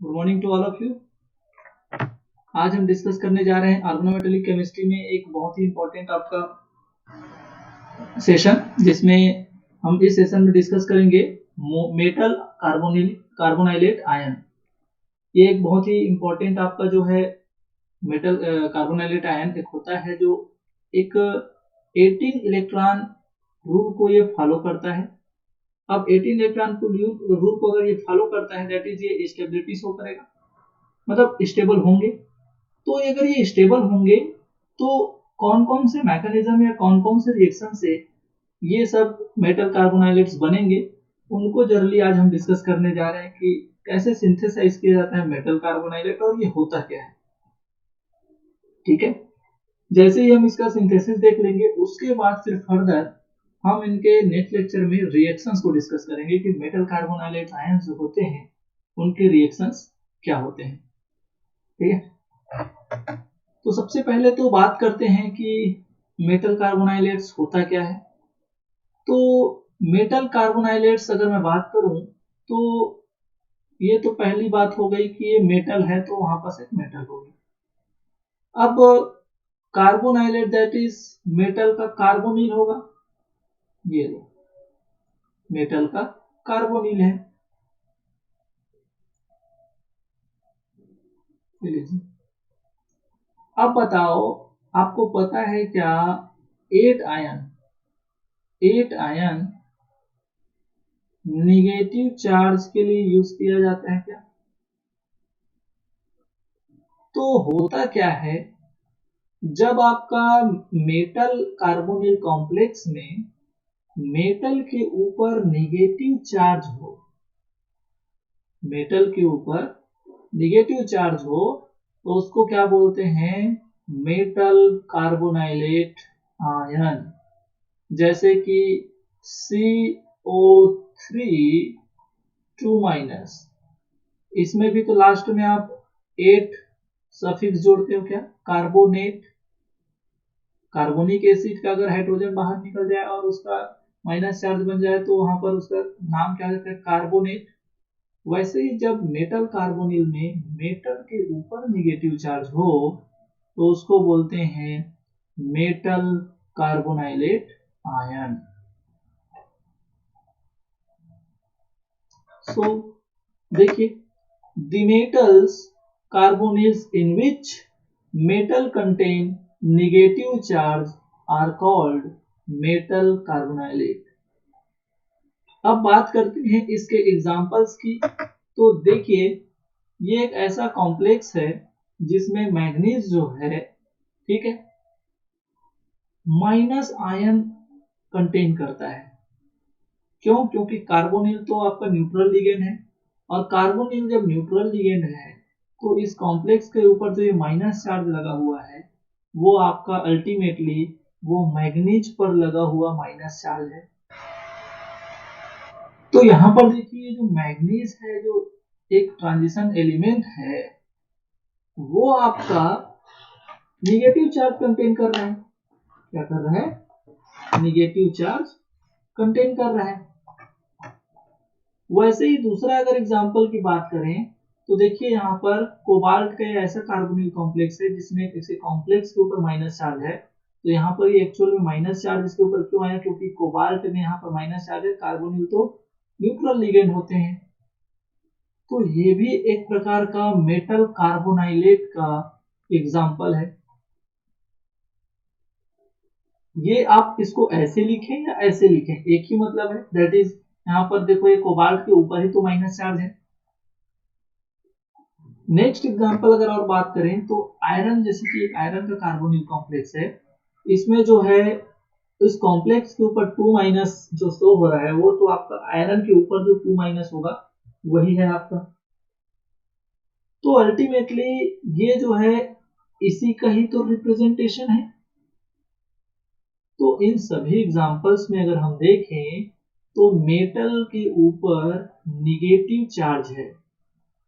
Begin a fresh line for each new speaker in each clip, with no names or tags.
Good morning to all of you. आज हम discuss करने जा रहे हैं ऑर्गेनोमेटेलिक केमिस्ट्री में एक बहुत ही इंपॉर्टेंट आपका सेशन, जिसमें हम इस सेशन में डिस्कस करेंगे मेटल कार्बोनाइलेट आयन। ये एक बहुत ही इंपॉर्टेंट आपका जो है मेटल कार्बोनाइलेट आयन एक होता है जो एक 18 इलेक्ट्रॉन रूल को ये फॉलो करता है। अब 18 इलेक्ट्रॉन को रूल को अगर ये फॉलो करता है, दैट इज ये स्टेबिलिटी शो करेगा, मतलब स्टेबल होंगे। तो अगर ये स्टेबल होंगे तो कौन कौन से मैकेनिज्म या कौन कौन से रिएक्शन से ये सब मेटल कार्बोनाइलेट्स बनेंगे, उनको जनरली आज हम डिस्कस करने जा रहे हैं कि कैसे सिंथेसाइज किया जाता है मेटल कार्बोनाइलेट और ये होता क्या है। ठीक है, जैसे ही हम इसका सिंथेसिस देख लेंगे उसके बाद फिर फर्दर हम इनके नेक्स्ट लेक्चर में रिएक्शंस को डिस्कस करेंगे कि मेटल कार्बोनाइलेट आयन जो होते हैं उनके रिएक्शंस क्या होते हैं। ठीक है, तो सबसे पहले तो बात करते हैं कि मेटल कार्बोनाइलेट्स होता क्या है। तो मेटल कार्बोनाइलेट्स अगर मैं बात करूं तो ये तो पहली बात हो गई कि ये मेटल है, तो वहां पास एक मेटल होगी। अब कार्बोनाइलेट दैट इज मेटल का कार्बोनिल होगा, ये लो मेटल का कार्बोनिल है। अब बताओ, आपको पता है क्या 8 आयन निगेटिव चार्ज के लिए यूज किया जाता है क्या? तो होता क्या है, जब आपका मेटल कार्बोनिल कॉम्प्लेक्स में मेटल के ऊपर निगेटिव चार्ज हो, मेटल के ऊपर निगेटिव चार्ज हो, तो उसको क्या बोलते हैं? Metal carbonylate ion. जैसे कि CO3 2-, इसमें भी तो लास्ट में आप 8 सफिक्स जोड़ते हो क्या? कार्बोनेट, कार्बोनिक एसिड का अगर हाइड्रोजन बाहर निकल जाए और उसका माइनस चार्ज बन जाए तो वहां पर उसका नाम क्या होता है? कार्बोनेट। वैसे ही जब मेटल कार्बोनिल में मेटल के ऊपर निगेटिव चार्ज हो तो उसको बोलते हैं मेटल कार्बोनाइलेट आयन। सो देखिए, the metals carbonyls in which metal contain negative charge are called metal carbonylate। अब बात करते हैं इसके एग्जांपल्स की। तो देखिए, ये एक ऐसा कॉम्प्लेक्स है जिसमें मैग्नीज जो है, ठीक है, माइनस आयन कंटेन करता है। क्यों? क्योंकि कार्बोनिल तो आपका न्यूट्रल लिगेंड है, और कार्बोनिल जब न्यूट्रल लिगेंड है तो इस कॉम्प्लेक्स के ऊपर जो ये माइनस चार्ज लगा हुआ है वो आपका अल्टीमेटली वो मैग्नीज पर लगा हुआ माइनस चार्ज है। तो यहाँ पर देखिए, जो मैग्नीज है, जो एक ट्रांजिशन एलिमेंट है, वो आपका निगेटिव चार्ज कंटेन कर रहा है। क्या कर रहा है? निगेटिव चार्ज कंटेन कर रहा है। वैसे ही दूसरा अगर एग्जांपल की बात करें तो देखिए, यहाँ पर कोबाल्ट का ऐसा कार्बोनिल कॉम्प्लेक्स है जिसमें इसे कॉम्प्लेक्स के ऊपर माइनस चार्ज है। तो यहाँ पर ये एक्चुअल में माइनस चार्ज इसके ऊपर क्यों आया? क्योंकि कोबाल्ट में यहाँ पर माइनस चार्ज है, कार्बोनिल तो न्यूट्रल लिगेंड होते हैं। तो ये भी एक प्रकार का मेटल कार्बोनाइलेट का एग्जाम्पल है। ये आप इसको ऐसे लिखें या ऐसे लिखें, एक ही मतलब है। दैट इज, यहाँ पर देखो ये कोबाल्ट के ऊपर ही तो माइनस चार्ज है। नेक्स्ट एग्जांपल अगर और बात करें तो आयरन, जैसे कि आयरन का कार्बोनिल कॉम्प्लेक्स है, इसमें जो है इस कॉम्प्लेक्स के ऊपर 2- जो शो हो रहा है वो तो आपका आयरन के ऊपर जो 2- होगा वही है आपका। तो अल्टीमेटली ये जो है इसी का ही तो रिप्रेजेंटेशन है। तो इन सभी एग्जांपल्स में अगर हम देखें तो मेटल के ऊपर निगेटिव चार्ज है,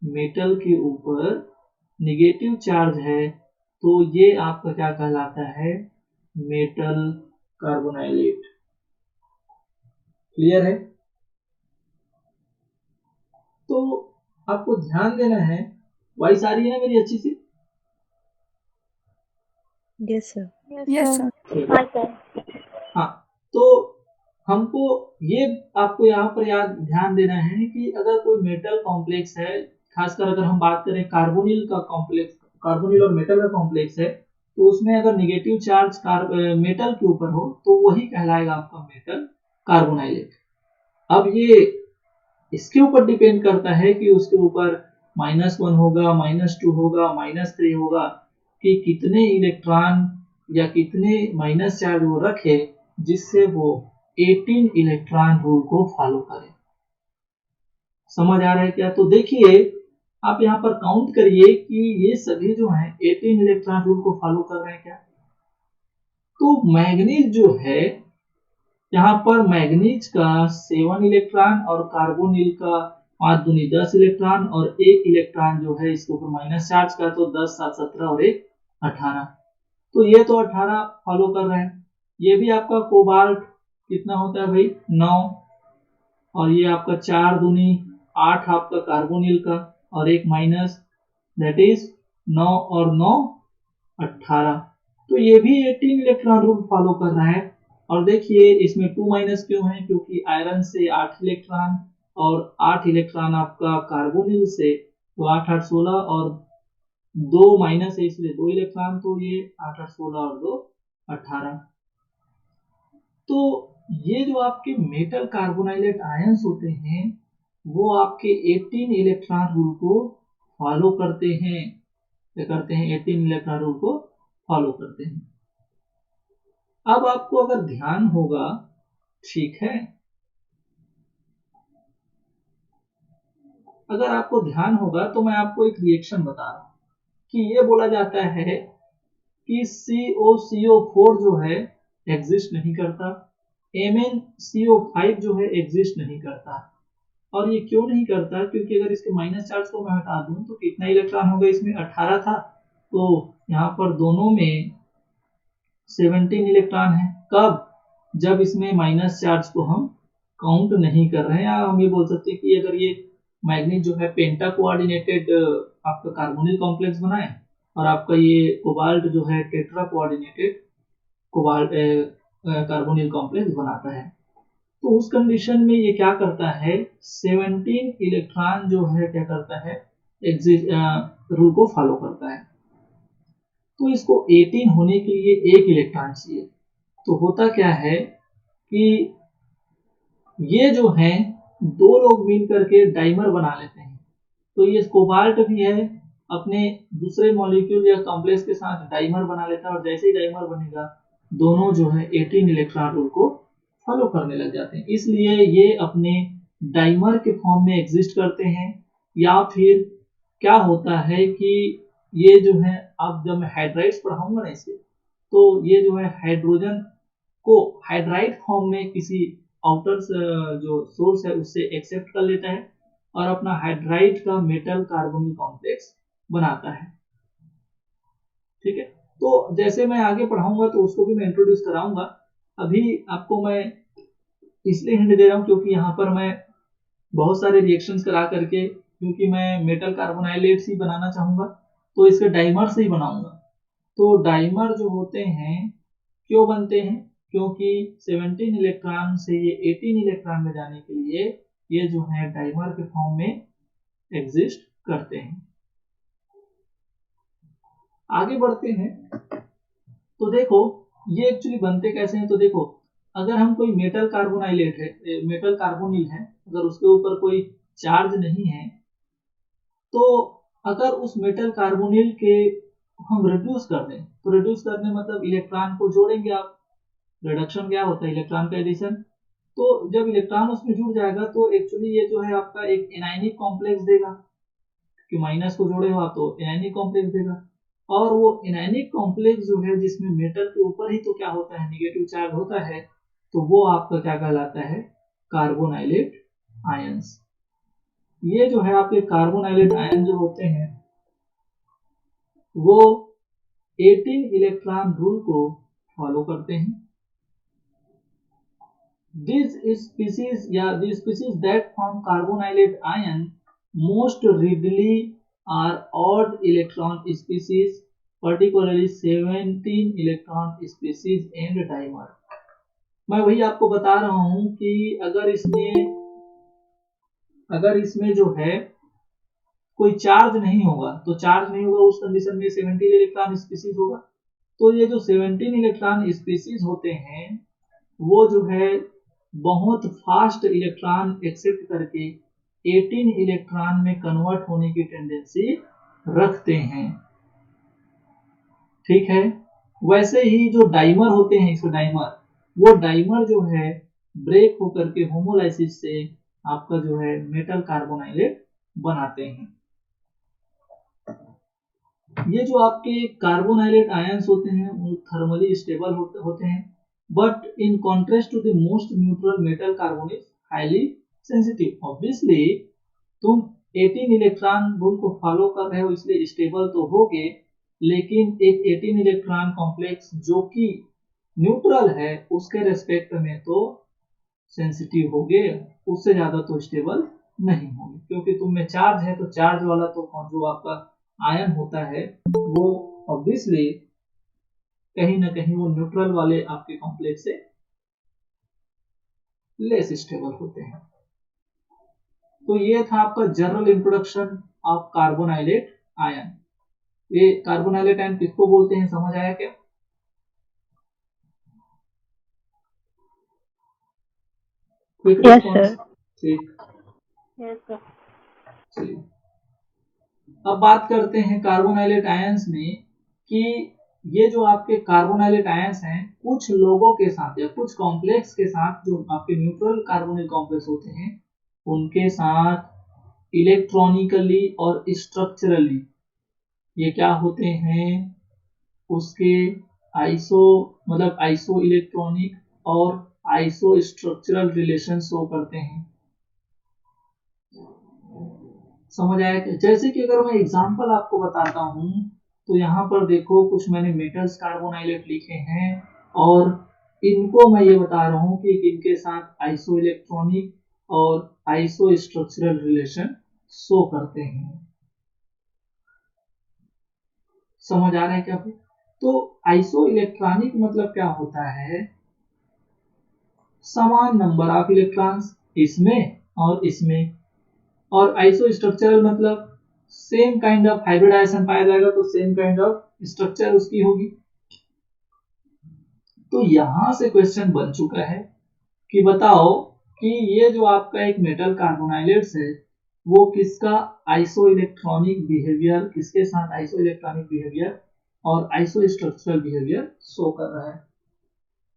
मेटल के ऊपर निगेटिव चार्ज है, तो ये आपका क्या कहलाता है? मेटल कार्बोनाइलेट। क्लियर है? तो आपको ध्यान देना है। वॉइस आ रही है ना मेरी अच्छी सी?
Yes sir.
Yes sir.
हाँ सर। हाँ, तो हमको ये आपको यहाँ पर याद ध्यान देना है कि अगर कोई मेटल कॉम्प्लेक्स है, खासकर अगर हम बात करें कार्बोनिल का कॉम्प्लेक्स, कार्बोनिल और मेटल का कॉम्प्लेक्स है, तो उसमें अगर नेगेटिव चार्ज मेटल के ऊपर हो तो वही कहलाएगा आपका मेटल कार्बोनाइलेट। अब ये इसके ऊपर डिपेंड करता है कि उसके ऊपर -1 होगा, -2 होगा, -3 होगा, कि कितने इलेक्ट्रॉन या कितने माइनस चार्ज वो रखे जिससे वो 18 इलेक्ट्रॉन रूल को फॉलो करे। समझ आ रहा है क्या? तो देखिए आप यहाँ पर काउंट करिए कि ये सभी जो हैं 18 इलेक्ट्रॉन रूल को फॉलो कर रहे हैं क्या? तो मैग्नीज जो है, यहाँ पर मैग्नीज का 7 इलेक्ट्रॉन और कार्बोनिल का 5 दूनी 10 इलेक्ट्रॉन और 1 इलेक्ट्रॉन जो है इसके ऊपर माइनस चार्ज का, तो 10 7 17 और 1 18। तो ये तो 18 फॉलो कर रहे हैं। ये भी आपका कोबाल्ट कितना होता है भाई? 9, और ये आपका 4 दूनी 8 आपका कार्बोनिल का और 1 माइनस, दैट इज 9 और 9 18। तो ये भी 18 इलेक्ट्रॉन रूल फॉलो कर रहा है। और देखिए इसमें 2 माइनस क्यों है? क्योंकि आयरन से 8 इलेक्ट्रॉन और 8 इलेक्ट्रॉन आपका कार्बोनिल से, तो 8 8 16 और 2 माइनस है इसलिए 2 इलेक्ट्रॉन, तो ये 8 8 16 और 2 18। तो ये जो आपके मेटल कार्बोनाइलेट आयंस होते हैं वो आपके 18 इलेक्ट्रॉन रूल को फॉलो करते हैं। क्या करते हैं? 18 इलेक्ट्रॉन रूल को फॉलो करते हैं। अब आपको अगर ध्यान होगा, ठीक है, अगर आपको ध्यान होगा तो मैं आपको एक रिएक्शन बता रहा हूं कि ये बोला जाता है कि COCO4 जो है एग्जिस्ट नहीं करता, MnCO5 जो है एग्जिस्ट नहीं करता। और ये क्यों नहीं करता? क्योंकि अगर इसके माइनस चार्ज को मैं हटा दूं तो कितना इलेक्ट्रॉन होगा? इसमें 18 था, तो यहाँ पर दोनों में 17 इलेक्ट्रॉन है। कब? जब इसमें माइनस चार्ज को हम काउंट नहीं कर रहे हैं। या हम ये बोल सकते हैं कि अगर ये मैग्नीज जो है पेंटा कोऑर्डिनेटेड आपका कार्बोनिल कॉम्प्लेक्स बनाए और आपका ये कोबाल्ट जो है tetra coordinated cobalt carbonyl complex बनाता है, तो उस कंडीशन में ये क्या करता है? 17 इलेक्ट्रॉन जो है क्या करता है? रूल को फॉलो करता है। तो इसको 18 होने के लिए 1 इलेक्ट्रॉन चाहिए। तो होता क्या है कि ये जो है दो लोग मिल करके डाइमर बना लेते हैं। तो ये कोबाल्ट भी है, अपने दूसरे मॉलिक्यूल या कॉम्प्लेक्स के साथ डाइमर बना लेता है, और जैसे ही डाइमर बनेगा दोनों जो है 18 इलेक्ट्रॉन रूल को फॉलो करने लग जाते हैं। इसलिए ये अपने डाइमर के फॉर्म में एग्जिस्ट करते हैं। या फिर क्या होता है कि ये जो है, अब जब मैं हाइड्राइड्स पढ़ाऊंगा ना इसके, तो ये जो है हाइड्रोजन को हाइड्राइड फॉर्म में किसी आउटर जो सोर्स है उससे एक्सेप्ट कर लेता है और अपना हाइड्राइड का मेटल कार्बोनिल कॉम्प्लेक्स बनाता है। ठीक है, तो जैसे मैं आगे पढ़ाऊंगा तो उसको भी मैं इंट्रोड्यूस कराऊंगा। अभी आपको मैं इसलिए हिंट दे रहा हूँ क्योंकि यहाँ पर मैं बहुत सारे रिएक्शंस करा करके, क्योंकि मैं मेटल कार्बोनाइलेट्स ही बनाना चाहूंगा तो इसके डाइमर से ही बनाऊंगा। तो डाइमर जो होते हैं क्यों बनते हैं? क्योंकि 17 इलेक्ट्रॉन से ये 18 इलेक्ट्रॉन में जाने के लिए ये जो है डाइमर के फॉर्म में एग्जिस्ट करते हैं। आगे बढ़ते हैं तो देखो ये एक्चुअली बनते कैसे हैं। तो देखो, अगर हम कोई मेटल कार्बोनाइलेट है, मेटल कार्बोनिल है, अगर उसके ऊपर कोई चार्ज नहीं है, तो अगर उस मेटल कार्बोनिल के हम रिड्यूस कर दें, तो रिड्यूस करने मतलब इलेक्ट्रॉन को जोड़ेंगे आप। रिडक्शन क्या होता है? इलेक्ट्रॉन का एडिशन। तो जब इलेक्ट्रॉन उसमें जुड़ जाएगा तो एक्चुअली ये जो है आपका एक एनायनिक कॉम्प्लेक्स देगा, कि माइनस को जोड़े हो आप तो एनायनिक कॉम्प्लेक्स देगा। और वो एनायनिक कॉम्प्लेक्स जो है जिसमें मेटल के ऊपर ही तो क्या होता है? नेगेटिव चार्ज होता है, तो वो आपका क्या कहलाता है? कार्बोनाइलेट आयंस। ये जो है आपके कार्बोनाइलेट आयन जो होते हैं वो 18 इलेक्ट्रॉन रूल को फॉलो करते हैं। These species that form carbonylate ion most readily are odd electron species, particularly 17 electron species and dimer। मैं वही आपको बता रहा हूं कि अगर इसमें जो है कोई चार्ज नहीं होगा, तो चार्ज नहीं होगा उस कंडीशन में 17 इलेक्ट्रॉन स्पीसीज होगा। तो ये जो 17 इलेक्ट्रॉन स्पीसीज होते हैं वो जो है बहुत फास्ट इलेक्ट्रॉन एक्सेप्ट करके 18 इलेक्ट्रॉन में कन्वर्ट होने की टेंडेंसी रखते हैं। ठीक है, वैसे ही जो डाइमर होते हैं, इसके डाइमर, वो डाइमर जो है ब्रेक होकर के होमोलाइसिस से आपका जो है मेटल कार्बोनाइलेट बनाते हैं। ये जो आपके कार्बोनाइलेट आयंस होते हैं वो थर्मली स्टेबल होते हैं, but in contrast to the most neutral metal carbon is highly sensitive. Obviously तुम 18 इलेक्ट्रॉन रूल को फॉलो कर रहे हो इसलिए स्टेबल तो होगे, लेकिन एक 18 इलेक्ट्रॉन कॉम्प्लेक्स जो कि न्यूट्रल है उसके रेस्पेक्ट में तो सेंसिटिव होगे, उससे ज्यादा तो स्टेबल नहीं होंगे, क्योंकि तुम में चार्ज है तो चार्ज वाला तो जो आपका आयन होता है वो ऑब्वियसली कहीं ना कहीं वो न्यूट्रल वाले आपके कॉम्प्लेक्स से लेस स्टेबल होते हैं। तो ये था आपका जनरल इंट्रोडक्शन ऑफ कार्बोनाइलेट आयन। ये कार्बोनाइलेट आयन किसको बोलते हैं, समझ आया क्या? Quick response. ठीक, चलिए अब बात करते हैं कार्बोनाइलेट आयंस में कि ये जो आपके कार्बोनाइलेट आयंस हैं कुछ लोगों के साथ या कुछ कॉम्प्लेक्स के साथ, जो आपके न्यूट्रल कार्बोनिल कॉम्प्लेक्स होते हैं उनके साथ इलेक्ट्रॉनिकली और स्ट्रक्चरली ये क्या होते हैं, उसके आइसो इलेक्ट्रॉनिक और आइसो स्ट्रक्चरल रिलेशन शो करते हैं। समझ आया क्या? जैसे कि अगर मैं एग्जांपल आपको बताता हूं तो यहाँ पर देखो कुछ मैंने मेटल्स कार्बोनाइलेट लिखे हैं और इनको मैं ये बता रहा हूँ कि इनके साथ आइसो इलेक्ट्रॉनिक और आइसो स्ट्रक्चरल रिलेशन शो करते हैं। समझ आ रहा है क्या? तो आइसो इलेक्ट्रॉनिक मतलब क्या होता है, समान नंबर ऑफ इलेक्ट्रॉन्स इसमें और इसमें, और आइसो स्ट्रक्चरल मतलब सेम काइंड ऑफ हाइब्रिडाइजेशन पाया जाएगा तो सेम काइंड ऑफ स्ट्रक्चर उसकी होगी। तो यहां से क्वेश्चन बन चुका है कि बताओ कि ये जो आपका एक मेटल कार्बोनाइलेट्स है वो किसका आइसो इलेक्ट्रॉनिक बिहेवियर, किसके साथ आइसो इलेक्ट्रॉनिक बिहेवियर और आइसो स्ट्रक्चरल बिहेवियर शो कर रहा है।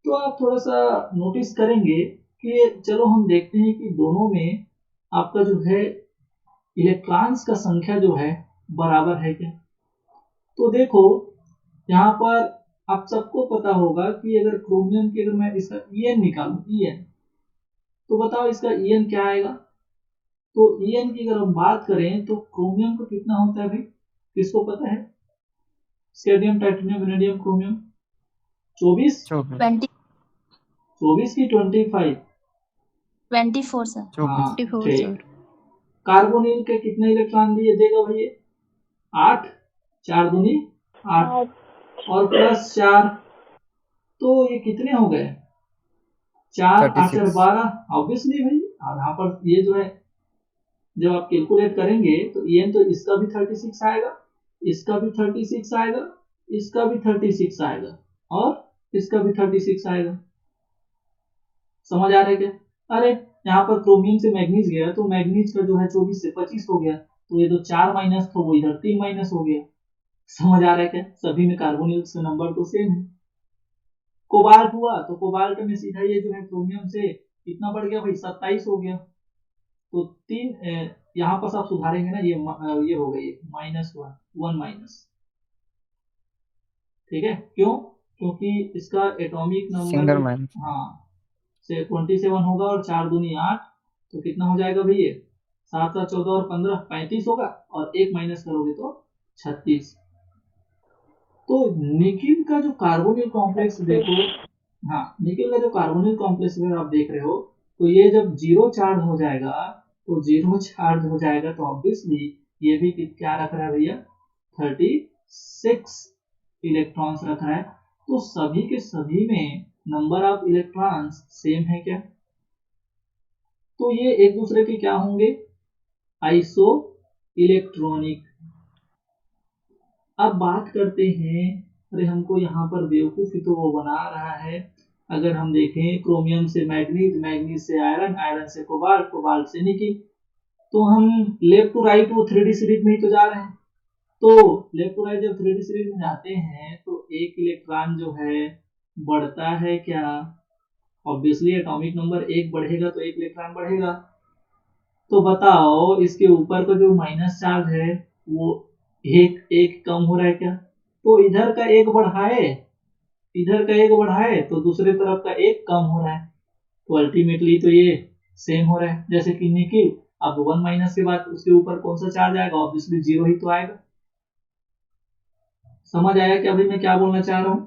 तो आप थोड़ा सा नोटिस करेंगे कि चलो हम देखते हैं कि दोनों में आपका जो है इलेक्ट्रॉन्स का संख्या जो है बराबर है क्या। तो देखो यहाँ पर आप सबको पता होगा कि अगर क्रोमियम की अगर मैं इसका En निकालूं, En, तो बताओ इसका En क्या आएगा। तो En की अगर हम बात करें तो क्रोमियम का कितना होता है भाई, किसको पता है? स्केडियम, टाइटेनियम, वेनेडियम, क्रोमियम 24 24 की 25
24 सर।
हाँ ठीक। कार्बोनिल के कितने इलेक्ट्रॉन दिए देगा भैया? 8, 4 दूनी 8 और प्लस 4, तो ये कितने हो गए? 4 8 4 12। ऑब्वियसली भाई यहाँ पर ये जो है जब आप कैलकुलेट करेंगे तो En तो इसका भी 36 आएगा, इसका भी 36 आएगा, इसका भी 36 आएगा और इसका भी 36 आएगा। समझ आ रहा है क्या? अरे यहाँ पर क्रोमियम से मैग्नीज गया तो मैग्नीज का जो है 24 से 25 हो गया, तो ये तो 4 माइनस था वो इधर 3 माइनस हो गया। समझ आ रहा है क्या? सभी में कार्बोनिल से नंबर तो सेम है। कोबाल्ट हुआ तो कोबाल्ट में सीधा ये जो है क्रोमियम से कितना बढ़ गया भाई, 27 हो गया। तो 3 यहाँ पर आप सुधारेंगे ना, ये हो गई -1 माइनस। ठीक है, क्यों? क्योंकि इसका एटॉमिक नंबर हाँ से 27 होगा और 4 दूनी 8, तो कितना हो जाएगा भैया? 7 7 14 और 15 35 होगा और 1 माइनस करोगे तो 36। तो निकिल का जो कार्बोनिल कॉम्प्लेक्स देखो, हाँ निकिल का जो कार्बोनिल कॉम्प्लेक्स अगर आप देख रहे हो तो ये जब 0 चार्ज हो जाएगा तो 0 चार्ज हो जाएगा, तो ऑब्वियसली ये भी क्या रख रहा है भैया, 36 इलेक्ट्रॉन्स रख रहा है। तो सभी के सभी में नंबर ऑफ इलेक्ट्रॉन्स सेम है क्या? तो ये एक दूसरे के क्या होंगे, आइसो इलेक्ट्रॉनिक। अब बात करते हैं, अरे हमको यहाँ पर बेवकूफ़ी तो वो बना रहा है। अगर हम देखें क्रोमियम से मैग्नीज, मैग्नीज से आयरन, आयरन से कोबाल्ट, कोबाल्ट से निकिल, तो हम लेफ्ट टू राइट वो 3D सीरीज में ही तो जा रहे हैं। तो लेफ्ट टू राइट जब 3D सीरीज में जाते हैं तो एक इलेक्ट्रॉन जो है बढ़ता है क्या? ऑब्वियसली एटॉमिक नंबर एक बढ़ेगा तो एक इलेक्ट्रॉन बढ़ेगा। तो बताओ इसके ऊपर का जो माइनस चार्ज है वो एक एक कम हो रहा है क्या? तो इधर का एक बढ़ाए, इधर का एक बढ़ाए तो दूसरे तरफ का एक कम हो रहा है। तो अल्टीमेटली तो ये सेम हो रहा है। जैसे कि निकिल, अब 1 माइनस के बाद उसके ऊपर कौन सा चार्ज आएगा? ऑब्वियसली 0 ही तो आएगा। समझ आया क्या भाई मैं क्या बोलना चाह रहा हूँ?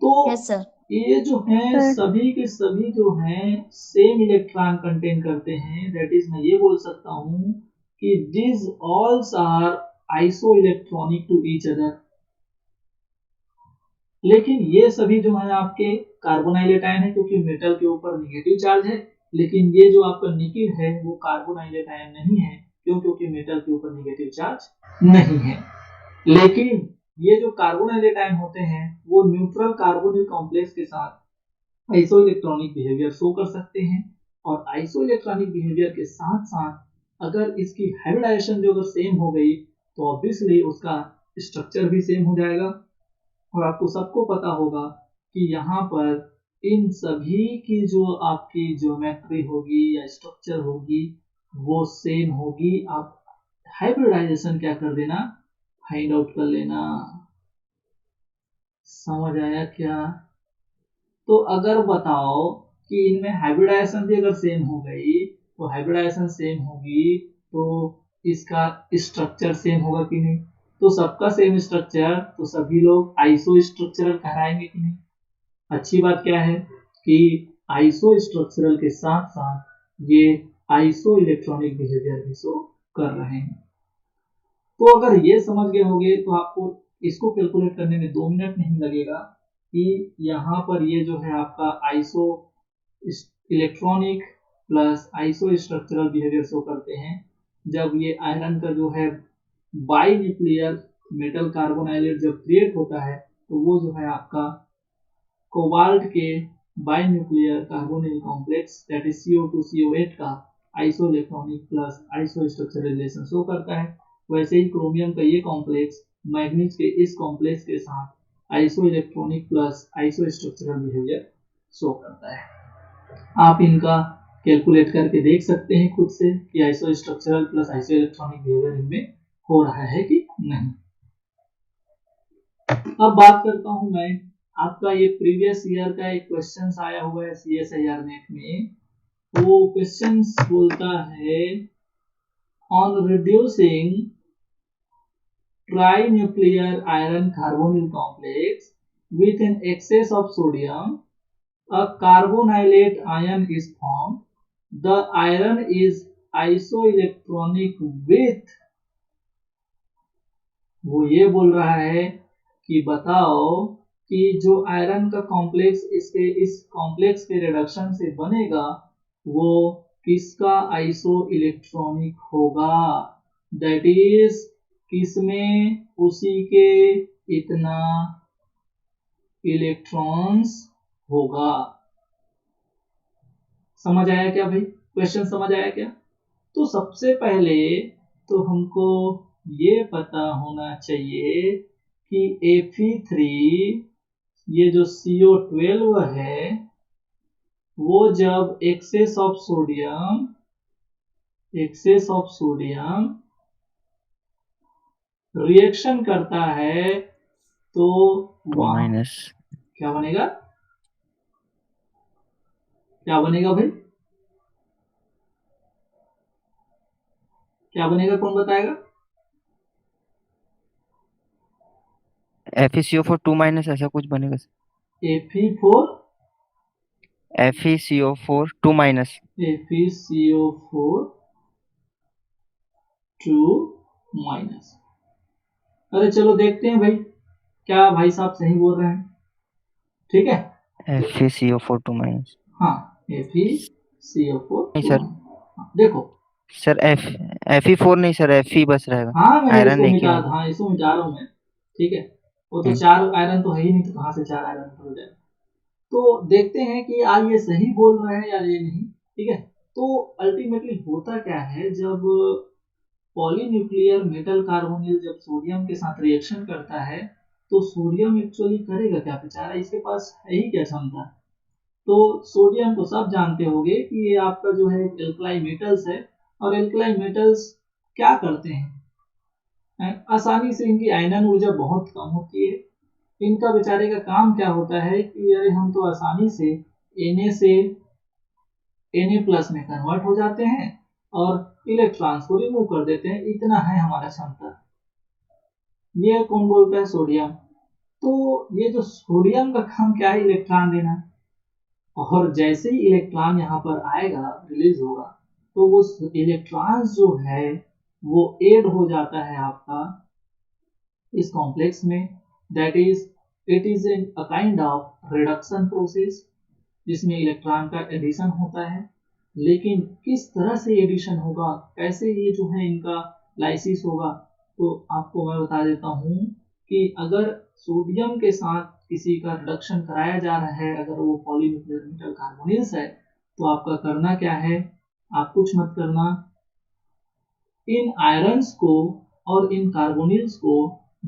तो
यस सर।
ये जो है सभी के सभी जो हैं सेम इलेक्ट्रॉन कंटेन करते हैं। दैट इज मैं ये बोल सकता हूँ कि these alls are isoelectronic to each other. लेकिन ये सभी जो है आपके कार्बोनाइलेट आयन है, क्योंकि मेटल के ऊपर निगेटिव चार्ज है। लेकिन ये जो आपका निकिल है वो कार्बोनाइलेट आयन नहीं है, क्यों? क्योंकि मेटल के ऊपर निगेटिव चार्ज नहीं है। लेकिन ये जो कार्बोनाइलेट आयन होते हैं वो न्यूट्रल कार्बोनिल कॉम्प्लेक्स के साथ आइसो इलेक्ट्रॉनिक बिहेवियर शो कर सकते हैं। और आइसो इलेक्ट्रॉनिक बिहेवियर के साथ साथ अगर इसकी हाइब्रिडाइजेशन जो अगर सेम हो गई तो ऑब्वियसली उसका स्ट्रक्चर भी सेम हो जाएगा। और आपको सबको पता होगा कि यहाँ पर इन सभी की जो आपकी ज्योमेट्री होगी या स्ट्रक्चर होगी वो सेम होगी। आप हाइब्रिडाइजेशन क्या कर देना, फाइंड आउट कर लेना। समझ आया क्या? तो अगर बताओ कि इनमें हाइब्रिडाइजेशन भी अगर सेम हो गई, तो हाइब्रिडाइजेशन सेम होगी तो इसका स्ट्रक्चर सेम होगा कि नहीं? तो सबका सेम स्ट्रक्चर तो सभी लोग आइसो स्ट्रक्चरल कहलाएंगे कि नहीं? अच्छी बात क्या है कि आइसो स्ट्रक्चरल के साथ साथ ये आइसो इलेक्ट्रॉनिक बिहेवियर भी शो कर रहे हैं। तो अगर ये समझ गए होंगे तो आपको इसको कैलकुलेट करने में 2 मिनट नहीं लगेगा कि यहाँ पर ये जो है आपका iso electronic plus iso structural behaviour show करते हैं। जब ये आयरन का जो है बाई न्यूक्लियर मेटल कार्बोनाइलेट जब क्रिएट होता है तो वो जो है आपका कोबाल्ट के by nuclear carbonyl complex that is CO2CO8 का iso electronic plus iso structural relation show करता है। वैसे ही क्रोमियम का ये कॉम्प्लेक्स मैग्नीज के इस कॉम्प्लेक्स के साथ iso electronic plus iso structural behaviour show करता है। आप इनका कैलकुलेट करके देख सकते हैं खुद से कि iso structural plus iso electronic behaviour इनमें हो रहा है कि नहीं। अब बात करता हूं मैं, आपका ये प्रीवियस ईयर का एक क्वेश्चन आया हुआ है CSIR नेट में। वो क्वेश्चन बोलता है on reducing trinuclear iron carbonyl complex with an excess of sodium, a carbonylate ion is formed. The iron is isoelectronic with, वो ये बोल रहा है कि बताओ कि जो आयरन का कॉम्प्लेक्स इसके इस कॉम्प्लेक्स के रिडक्शन से बनेगा वो किसका आइसो इलेक्ट्रॉनिक होगा? दैट इज किसमें उसी के इतना इलेक्ट्रॉन्स होगा। समझ आया क्या भाई? क्वेश्चन समझ आया क्या? तो सबसे पहले तो हमको ये पता होना चाहिए कि Fe3 ये जो CO12 है वो जब एक्सेस ऑफ सोडियम रिएक्शन करता है तो वहां क्या बनेगा? क्या बनेगा भाई? क्या बनेगा कौन बताएगा?
FeCO4 2- ऐसा कुछ बनेगा।
Fe4
FeCO4 2 minus
FeCO4 2 minus. अरे चलो देखते हैं भाई, क्या भाई साहब सही बोल रहे हैं? ठीक है,
FeCO4 2 माइनस।
हाँ FeCO4
नहीं
2
सर,
माइनस। देखो
सर Fe4 नहीं सर, Fe बस रहेगा।
हाँ मैंने
आयरन
इसको
एक ही
मिटा,
रहेगा।
हाँ इसको मिटा रहा हूँ मैं। ठीक है, वो तो 4 आयरन तो है ही नहीं, तो कहाँ से 4 आयरन हो जाए। तो देखते हैं कि आज ये सही बोल रहे हैं या ये नहीं। ठीक है, तो अल्टीमेटली होता क्या है, जब पॉलीन्यूक्लियर मेटल कार्बोनिल जब सोडियम के साथ रिएक्शन करता है, तो सोडियम एक्चुअली करेगा क्या बेचारा, इसके पास है ही क्या क्षमता। तो सोडियम को सब जानते होंगे कि ये आपका जो है एल्कलाई मेटल्स है, और एल्कलाई मेटल्स क्या करते हैं, आसानी से इनकी आयनन ऊर्जा बहुत कम होती है। इनका बेचारे का काम क्या होता है कि अरे हम तो आसानी से Na से Na प्लस में कन्वर्ट हो जाते हैं और इलेक्ट्रॉन्स को रिमूव कर देते हैं, इतना है हमारा क्षमता। ये कौन बोलता है? सोडियम। तो ये जो सोडियम का काम क्या है? इलेक्ट्रॉन देना। और जैसे ही इलेक्ट्रॉन यहाँ पर आएगा, रिलीज होगा, तो वो इलेक्ट्रॉन्स जो है वो ऐड हो जाता है आपका इस कॉम्प्लेक्स में। That is, it is a kind of reduction process, जिसमें इलेक्ट्रॉन का एडिशन होता है। लेकिन किस तरह से एडिशन होगा, कैसे ये जो है इनका लाइसिस होगा, तो आपको मैं बता देता हूँ कि अगर सोडियम के साथ किसी का रिडक्शन कराया जा रहा है, अगर वो पॉलीन्यूक्लियर मेटल कार्बोनिल्स है, तो आपका करना क्या है, आप कुछ मत करना, इन आयरन्स को और इन कार्बोनिल्स को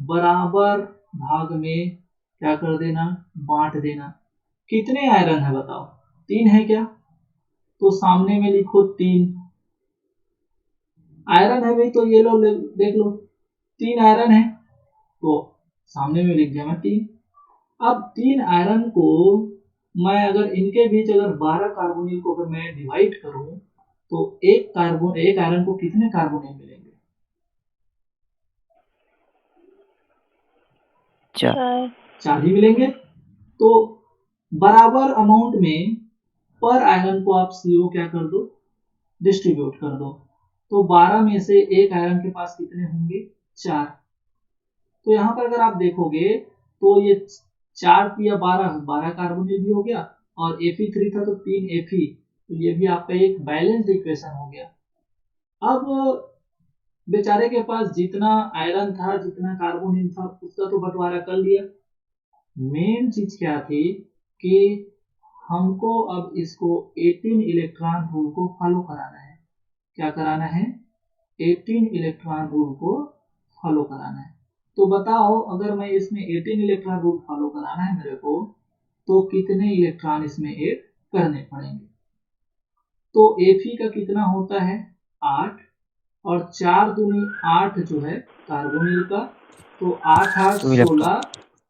बराबर भाग में क्या कर देना, बांट देना। कितने आयरन है बताओ? 3 है क्या? तो सामने में लिखो 3 आयरन है भाई, तो ये लो देख लो 3 आयरन है, तो सामने में लिख दिया मैं 3। अब 3 आयरन को मैं अगर इनके बीच अगर 12 कार्बोनिल को अगर मैं डिवाइड करूं, तो एक आयरन को कितने कार्बोनिल मिलेंगे? 4 ही मिलेंगे। तो बराबर अमाउंट में पर आयरन को आप CO क्या कर दो, डिस्ट्रीब्यूट कर दो। तो 12 में से एक आयरन के पास कितने होंगे? 4। तो यहाँ पर अगर आप देखोगे तो ये 4 या 12 कार्बोनिल भी हो गया, और Fe3 था तो 3 Fe, तो ये भी आपका एक बैलेंस्ड इक्वेशन हो गया। अब बेचारे के पास जितना आयरन था, जितना कार्बोनिल था, उसका तो बंटवारा कर लिया। मेन चीज क्या थी कि हमको अब इसको 18 इलेक्ट्रॉन रूल को फॉलो कराना है। क्या कराना है? 18 इलेक्ट्रॉन रूल को फॉलो कराना है। तो बताओ, अगर मैं इसमें 18 इलेक्ट्रॉन रूल फॉलो कराना है मेरे को, तो कितने इलेक्ट्रॉन इसमें ऐड करने पड़ेंगे? तो Fe का कितना होता है? 8, और 4 दूनी 8 जो है कार्बोनिल का, तो 8 8 16।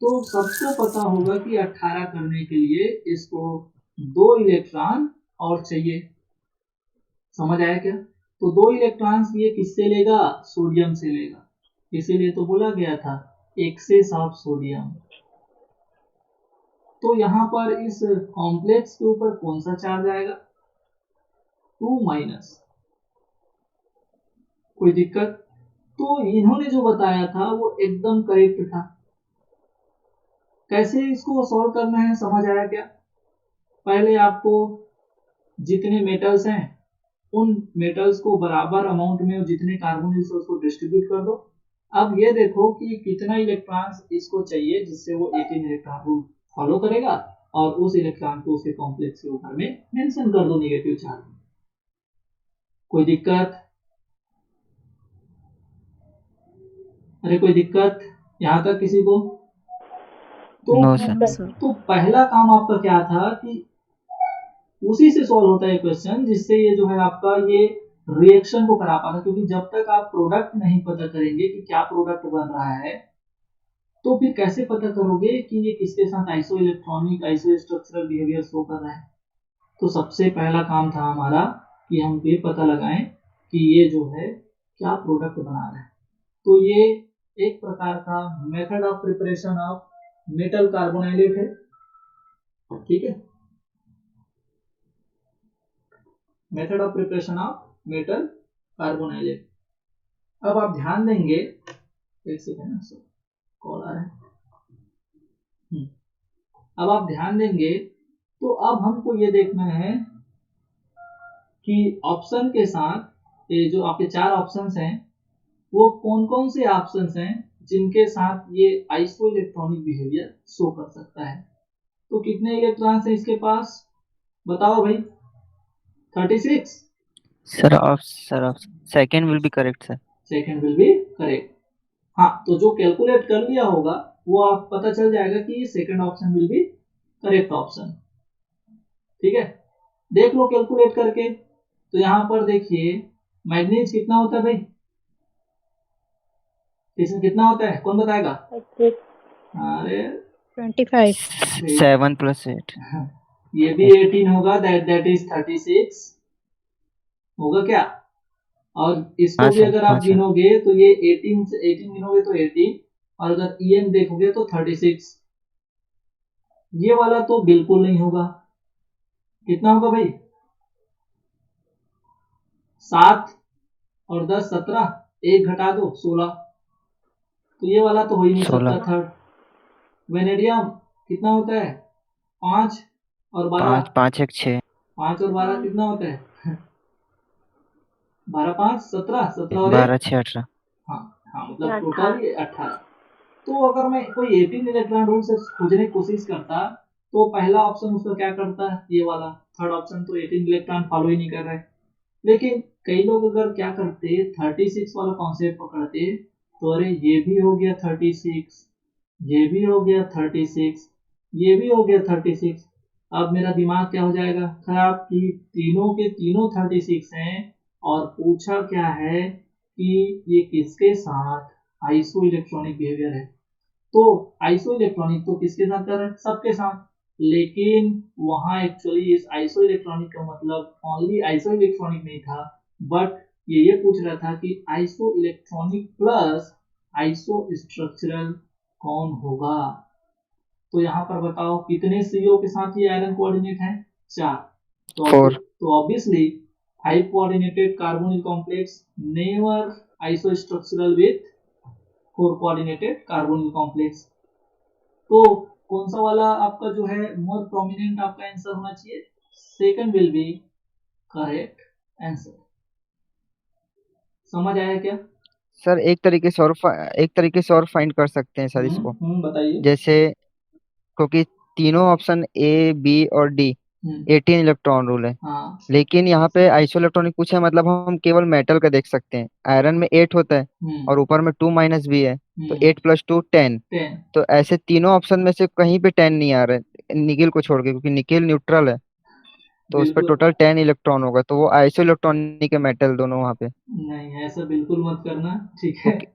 तो सबको पता होगा कि 18 करने के लिए इसको 2 इलेक्ट्रॉन और चाहिए। समझ आया क्या? तो 2 इलेक्ट्रॉन्स ये किससे लेगा? सोडियम से लेगा। इसीलिए तो बोला गया था एक्सेस ऑफ सोडियम। तो यहाँ पर इस कॉम्प्लेक्स के ऊपर कौन सा चार्ज आएगा? 2 माइनस। कोई दिक्कत? तो इन्होंने जो बताया था वो एकदम करेक्ट था। कैसे इसको सॉल्व करना है, समझ आया क्या? पहले आपको जितने मेटल्स हैं उन मेटल्स को बराबर अमाउंट में जितने कार्बोनिल्स है उसको डिस्ट्रीब्यूट कर दो। अब ये देखो कि कितना इलेक्ट्रॉन्स इसको चाहिए जिससे वो 18 इलेक्ट्रॉन रूल फॉलो करेगा, और उस इलेक्ट्रॉन को उसके कॉम्प्लेक्स के ऊपर में मेंशन कर दो नेगेटिव चार्ज में। कोई दिक्कत? अरे कोई दिक्कत यहाँ तक किसी को? तो
नो सर।
तो पहला काम आपका क्या था कि उसी से सॉल्व होता है क्वेश्चन, जिससे ये जो है आपका ये रिएक्शन को करा पाता, क्योंकि जब तक आप प्रोडक्ट नहीं पता करेंगे कि क्या प्रोडक्ट बन रहा है, तो फिर कैसे पता करोगे कि ये किसके साथ iso electronic iso structural behaviour show कर रहा है। तो सबसे पहला काम था हमारा कि हम ये पता लगाएं कि ये जो है क्या प्रोडक्ट बना रहा है। तो ये एक प्रकार का method of preparation of metal carbonylate है। ठीक है, method of preparation of metal carbonylate. अब आप ध्यान देंगे, एक सेकेंड सर कॉल आ रहा है। अब आप ध्यान देंगे तो अब हमको ये देखना है कि ऑप्शन के साथ ये जो आपके 4 ऑप्शंस हैं वो कौन कौन से ऑप्शंस हैं जिनके साथ ये आइसो इलेक्ट्रॉनिक बिहेवियर शो कर सकता है। तो कितने इलेक्ट्रॉन्स हैं इसके पास बताओ भाई। 36।
Sir second will be correct sir.
Second will be correct. हाँ, तो जो कैलकुलेट कर लिया होगा वो आप पता चल जाएगा कि second option will be correct option. ठीक है, देख लो कैलकुलेट करके। तो यहाँ पर देखिए मैग्नीज कितना होता है भाई, इसमें कितना होता है कौन बताएगा? अरे
25।
7 + 8
ये भी 18 होगा, दैट इज 36 होगा क्या? और इसको
हाँ
भी
सर,
अगर
हाँ
आप
सर।
गिनोगे तो ये 18 से 18 गिनोगे तो 18, और अगर ईएन देखोगे तो 36। ये वाला तो बिल्कुल नहीं होगा। कितना होगा भाई? 7 और 10 17, एक घटा दो 16। तो ये वाला तो हो ही नहीं सकता
16
थर्ड। वेनेडियम कितना होता है? 5 और 12।
5 5 1 6
5 और 12 कितना होता है? 12 5 17, 17 और 1
12 6 18।
हाँ हाँ, मतलब टोटल 18। तो अगर मैं कोई 18 इलेक्ट्रॉन रूल से खोजने की कोशिश करता तो पहला ऑप्शन उसका क्या करता है, ये वाला थर्ड ऑप्शन तो 18 इलेक्ट्रॉन फॉलो ही नहीं कर रहा है। लेकिन कई लोग अगर क्या करते 36 वाला कॉन्सेप्ट पकड़ते तो अरे ये भी हो गया 36, ये भी हो गया 36, ये भी हो गया 36। अब मेरा दिमाग क्या हो जाएगा खराब कि तीनों के तीनों 36 हैं और पूछा क्या है कि ये किसके साथ आइसो इलेक्ट्रॉनिक बिहेवियर है। तो आइसो इलेक्ट्रॉनिक तो किसके साथ कर रहे हैं? सबके साथ। लेकिन वहां एक्चुअली इस आइसो इलेक्ट्रॉनिक का मतलब ओनली आइसो इलेक्ट्रॉनिक नहीं था, बट ये पूछ रहा था कि iso electronic plus iso structural कौन होगा। तो यहाँ पर बताओ कितने सीओ के साथ ये आयरन कोऑर्डिनेट है? 4।
फोर
तो obviously 5 coordinated carbonyl complex never iso structural with 4 coordinated carbonyl complex. तो कौन सा वाला आपका जो है मोर प्रोमिनेंट आपका आंसर होना चाहिए? Second will be correct answer. समझ आया क्या?
सर एक तरीके से और फाइंड कर सकते हैं सर इसको।
बताइए।
जैसे क्योंकि तीनों ऑप्शन ए बी और डी 18 इलेक्ट्रॉन रूल है,
हाँ।
लेकिन यहाँ पे आइसो इलेक्ट्रॉनिक पूछा है, मतलब हम केवल मेटल का देख सकते हैं। आयरन में 8 होता है और ऊपर में 2 - भी है, तो 8 + 2 10।
10।
तो ऐसे तीनों ऑप्शन में से कहीं पे 10 नहीं आ रहा है निकिल को छोड़ के, क्योंकि निकिल न्यूट्रल है। तो उस पर
बिल्कुल
टोटल 10 इलेक्ट्रॉन होगा, तो वो आइसो इलेक्ट्रॉनिक है मेटल दोनों वहाँ पे।
नहीं, ऐसा बिल्कुल मत करना, ठीक है।
क्योंकि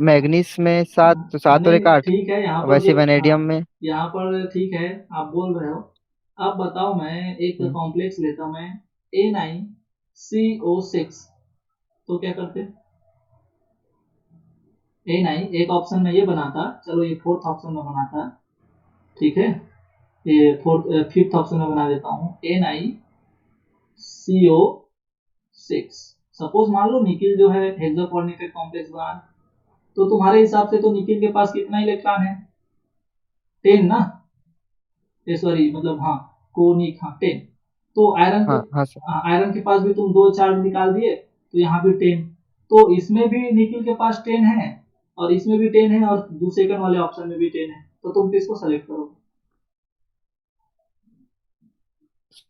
मैग्नीस में 7, तो 7 और
नहीं
1
नहीं,
8।
ठीक है यहाँ पर
वैसे
जो
वेनेडियम
हाँ,
में
यहाँ पर ठीक है आप बोल रहे हो। अब बताओ, मैं एक
हम्म,
कॉम्प्लेक्स लेता हूँ मैं A9CO6। तो क्या करते? A9 एक ऑप्शन में ये बनाता, चलो ये फोर्थ ऑप्शन में बनाता, ठीक है। ये फिफ्थ ऑप्शन में बना देता हूँ A9CO6। सपोज मान लो निकिल जो है हेक्सा कोऑर्डिनेटेड कॉम्प्लेक्स बना, तो तुम्हारे हिसाब से तो निकिल के पास कितना इलेक्ट्रॉन है? 10 ना, सॉरी मतलब हाँ कोनिक, हाँ 10। तो
हाँ हाँ सर।
आयरन के पास भी तुम 2 चार्ज निकाल दिए, तो यहाँ भी 10। तो इसमें भी निकिल के पास 10 है और इसमें भी 10 है और दूसरे वाले ऑप्शन में भी 10 है, तो तुम किसको सेलेक्ट करोगे?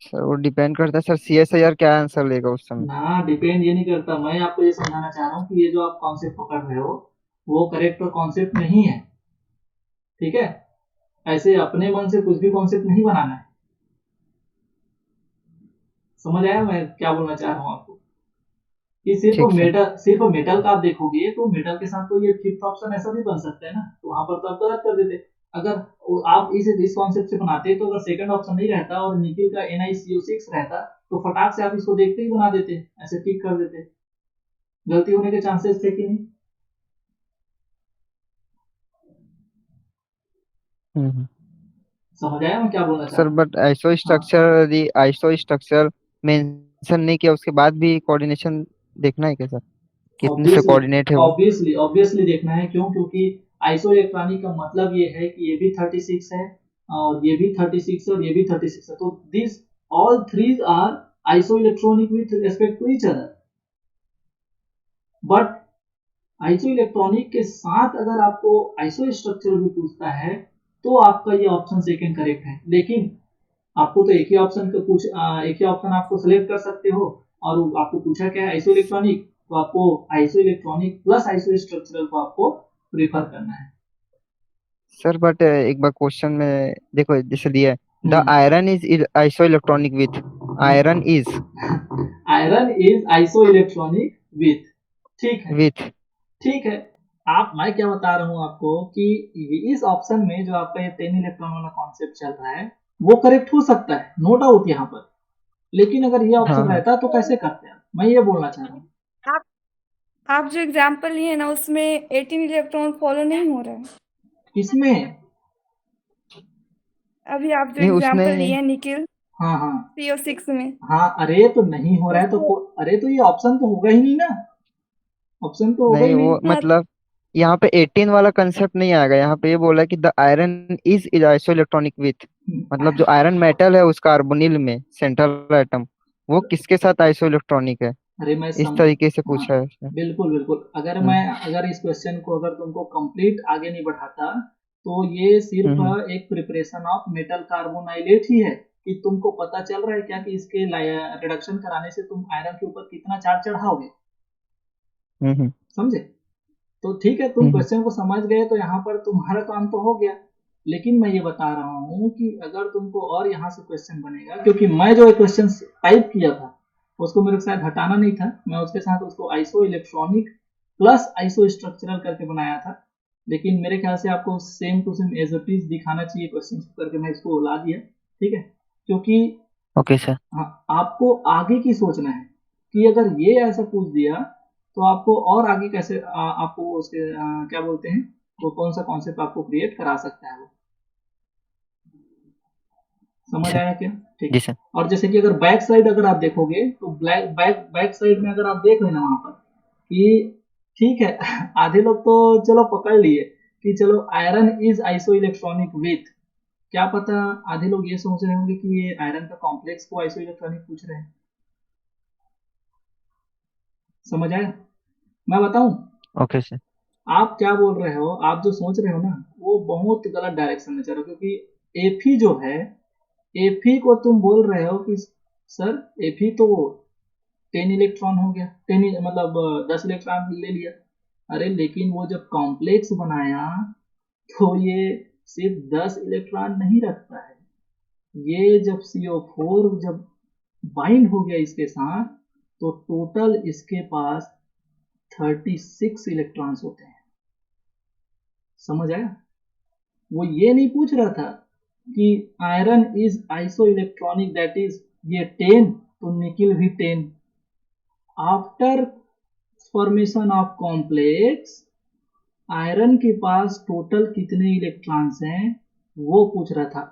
सर वो डिपेंड करता है सर, CSIR क्या आंसर लेगा उस समय।
ना, डिपेंड ये नहीं करता। मैं आपको ये समझाना चाह रहा हूँ कि ये जो आप कॉन्सेप्ट पकड़ रहे हो वो करेक्ट कॉन्सेप्ट नहीं है, ठीक है। ऐसे अपने मन से कुछ भी कॉन्सेप्ट नहीं बनाना है। समझ आया मैं क्या बोलना चाह रहा हूँ आपको? कि
ठीक सर।
सिर्फ मेटल का आप देखोगे तो मेटल के साथ तो ये फिफ्थ ऑप्शन ऐसा भी बन सकता है ना, तो वहां पर तो आप गलत कर देते। अगर आप इस कॉन्सेप्ट से बनाते तो अगर सेकंड ऑप्शन नहीं रहता और निकिल का NiCO6 रहता तो फटाक से आप इसको देखते ही बना देते, ऐसे टिक कर देते। गलती होने के चांसेस थे कि नहीं?
हम्म।
समझ आया मैं क्या बोलना चाह
सर
रहा हूँ?
बट
हाँ
आइसो स्ट्रक्चर मेंशन नहीं किया उसके बाद भी कोऑर्डिनेशन देखना है क्या सर, कितने से
ऑब्वियसली
कोऑर्डिनेट है वो?
ऑब्वियसली ऑब्वियसली देखना है, क्यों? क्योंकि आइसो इलेक्ट्रॉनिक का मतलब ये है कि ये भी 36 है और ये भी 36 है और ये भी 36 है, तो this all three are isoelectronic with respect to each other. But isoelectronic के साथ अगर आपको आइसो स्ट्रक्चर भी पूछता है तो आपका ये ऑप्शन सेकंड करेक्ट है। लेकिन आपको तो एक ही ऑप्शन का कुछ एक ही ऑप्शन आपको सिलेक्ट कर सकते हो, और आपको पूछा क्या है, आइसो इलेक्ट्रॉनिक, तो आपको iso electronic plus iso structural को आपको प्रेफर करना है।
सर बट एक बार क्वेश्चन में देखो जैसे दिया है, the
hmm
iron is iso electronic with, iron is
iron is iso electronic with, ठीक है,
विथ।
ठीक है। आप, मैं क्या बता रहा हूं आपको कि इस ऑप्शन में जो आपका ये 10 इलेक्ट्रॉन वाला कॉन्सेप्ट चल रहा है वो करेक्ट हो सकता है, नो डाउट यहाँ पर। लेकिन अगर ये
हाँ
ऑप्शन
हाँ।
रहता तो कैसे करते हैं, मैं ये बोलना चाह रहा हूँ।
आप आप जो एग्जाम्पल लिए ना उसमें 18 इलेक्ट्रॉन फॉलो नहीं हो रहा है।
किसमें?
अभी आप जो
नहीं
एग्जाम्पल
उसमें,
लिए निखिल
हाँ हाँ
CO6 में,
हाँ, अरे तो नहीं हो रहा है तो
उसको
अरे तो ये ऑप्शन तो होगा ही नहीं ना, ऑप्शन तो होगा
नहीं
ही नहीं।
वो मतलब यहाँ पे 18 वाला कंसेप्ट नहीं आएगा, यहाँ पे ये बोला कि the iron is iso electronic with, मतलब जो आयरन मेटल है उस कार्बोनिल में सेंट्रल एटम, वो किसके साथ आइसो इलेक्ट्रॉनिक है,
अरे मैं
इस तरीके से
हाँ,
पूछा है उसने।
बिल्कुल बिल्कुल। अगर
हम्म
अगर इस क्वेश्चन को अगर तुमको कंप्लीट आगे नहीं बढ़ाता तो ये सिर्फ
हम्म
एक प्रिपरेशन ऑफ मेटल कार्बोनाइलेट ही है, कि तुमको पता चल रहा है क्या कि इसके रिडक्शन कराने से तुम आयरन के ऊपर कितना चार्ज चढ़ाओगे,
हम्म
समझे? तो ठीक है, तुम
हम्म
क्वेश्चन को समझ गए तो यहाँ पर तुम्हारा काम तो हो गया। लेकिन मैं ये बता रहा हूँ कि अगर तुमको और यहाँ से क्वेश्चन बनेगा, क्योंकि मैं जो क्वेश्चन टाइप किया था उसको मेरे को शायद हटाना नहीं था, मैं उसके साथ उसको isoelectronic plus isostructural करके बनाया था। लेकिन मेरे ख्याल से आपको same to same as it is दिखाना चाहिए क्वेश्चन करके, मैं इसको ला दिया, ठीक है। क्योंकि
ओके सर।
हाँ, आपको आगे की सोचना है कि अगर ये ऐसा पूछ दिया तो आपको और आगे कैसे आपको उसके क्या बोलते हैं, वो कौन सा कॉन्सेप्ट आपको क्रिएट करा सकता है वो, समझ
सर
आया क्या? ठीक।
जी सर।
और जैसे कि अगर बैक साइड अगर आप देखोगे तो बैक साइड में अगर आप देख लेना वहां पर कि ठीक है आधे लोग तो चलो पकड़ लिए कि चलो iron is iso electronic with, क्या पता आधे लोग ये सोच रहे होंगे कि ये आयरन का कॉम्प्लेक्स को आइसो इलेक्ट्रॉनिक पूछ रहे हैं, समझ आया? मैं बताऊं
ओके सर।
आप क्या बोल रहे हो, आप जो सोच रहे हो ना वो बहुत गलत डायरेक्शन में चल रहे हो, क्योंकि एफी जो है, एफी को तुम बोल रहे हो कि सर एफी तो 10 इलेक्ट्रॉन हो गया, 10 मतलब 10 इलेक्ट्रॉन ले लिया। अरे लेकिन वो जब कॉम्प्लेक्स बनाया तो ये सिर्फ 10 इलेक्ट्रॉन नहीं रखता है, ये जब CO4 जब बाइंड हो गया इसके साथ तो टोटल इसके पास 36 इलेक्ट्रॉन्स होते हैं, समझ आया? वो ये नहीं पूछ रहा था कि iron is iso electronic that is ये 10 तो निकिल भी 10। After formation of complex iron के पास टोटल कितने इलेक्ट्रॉन्स हैं वो पूछ रहा था,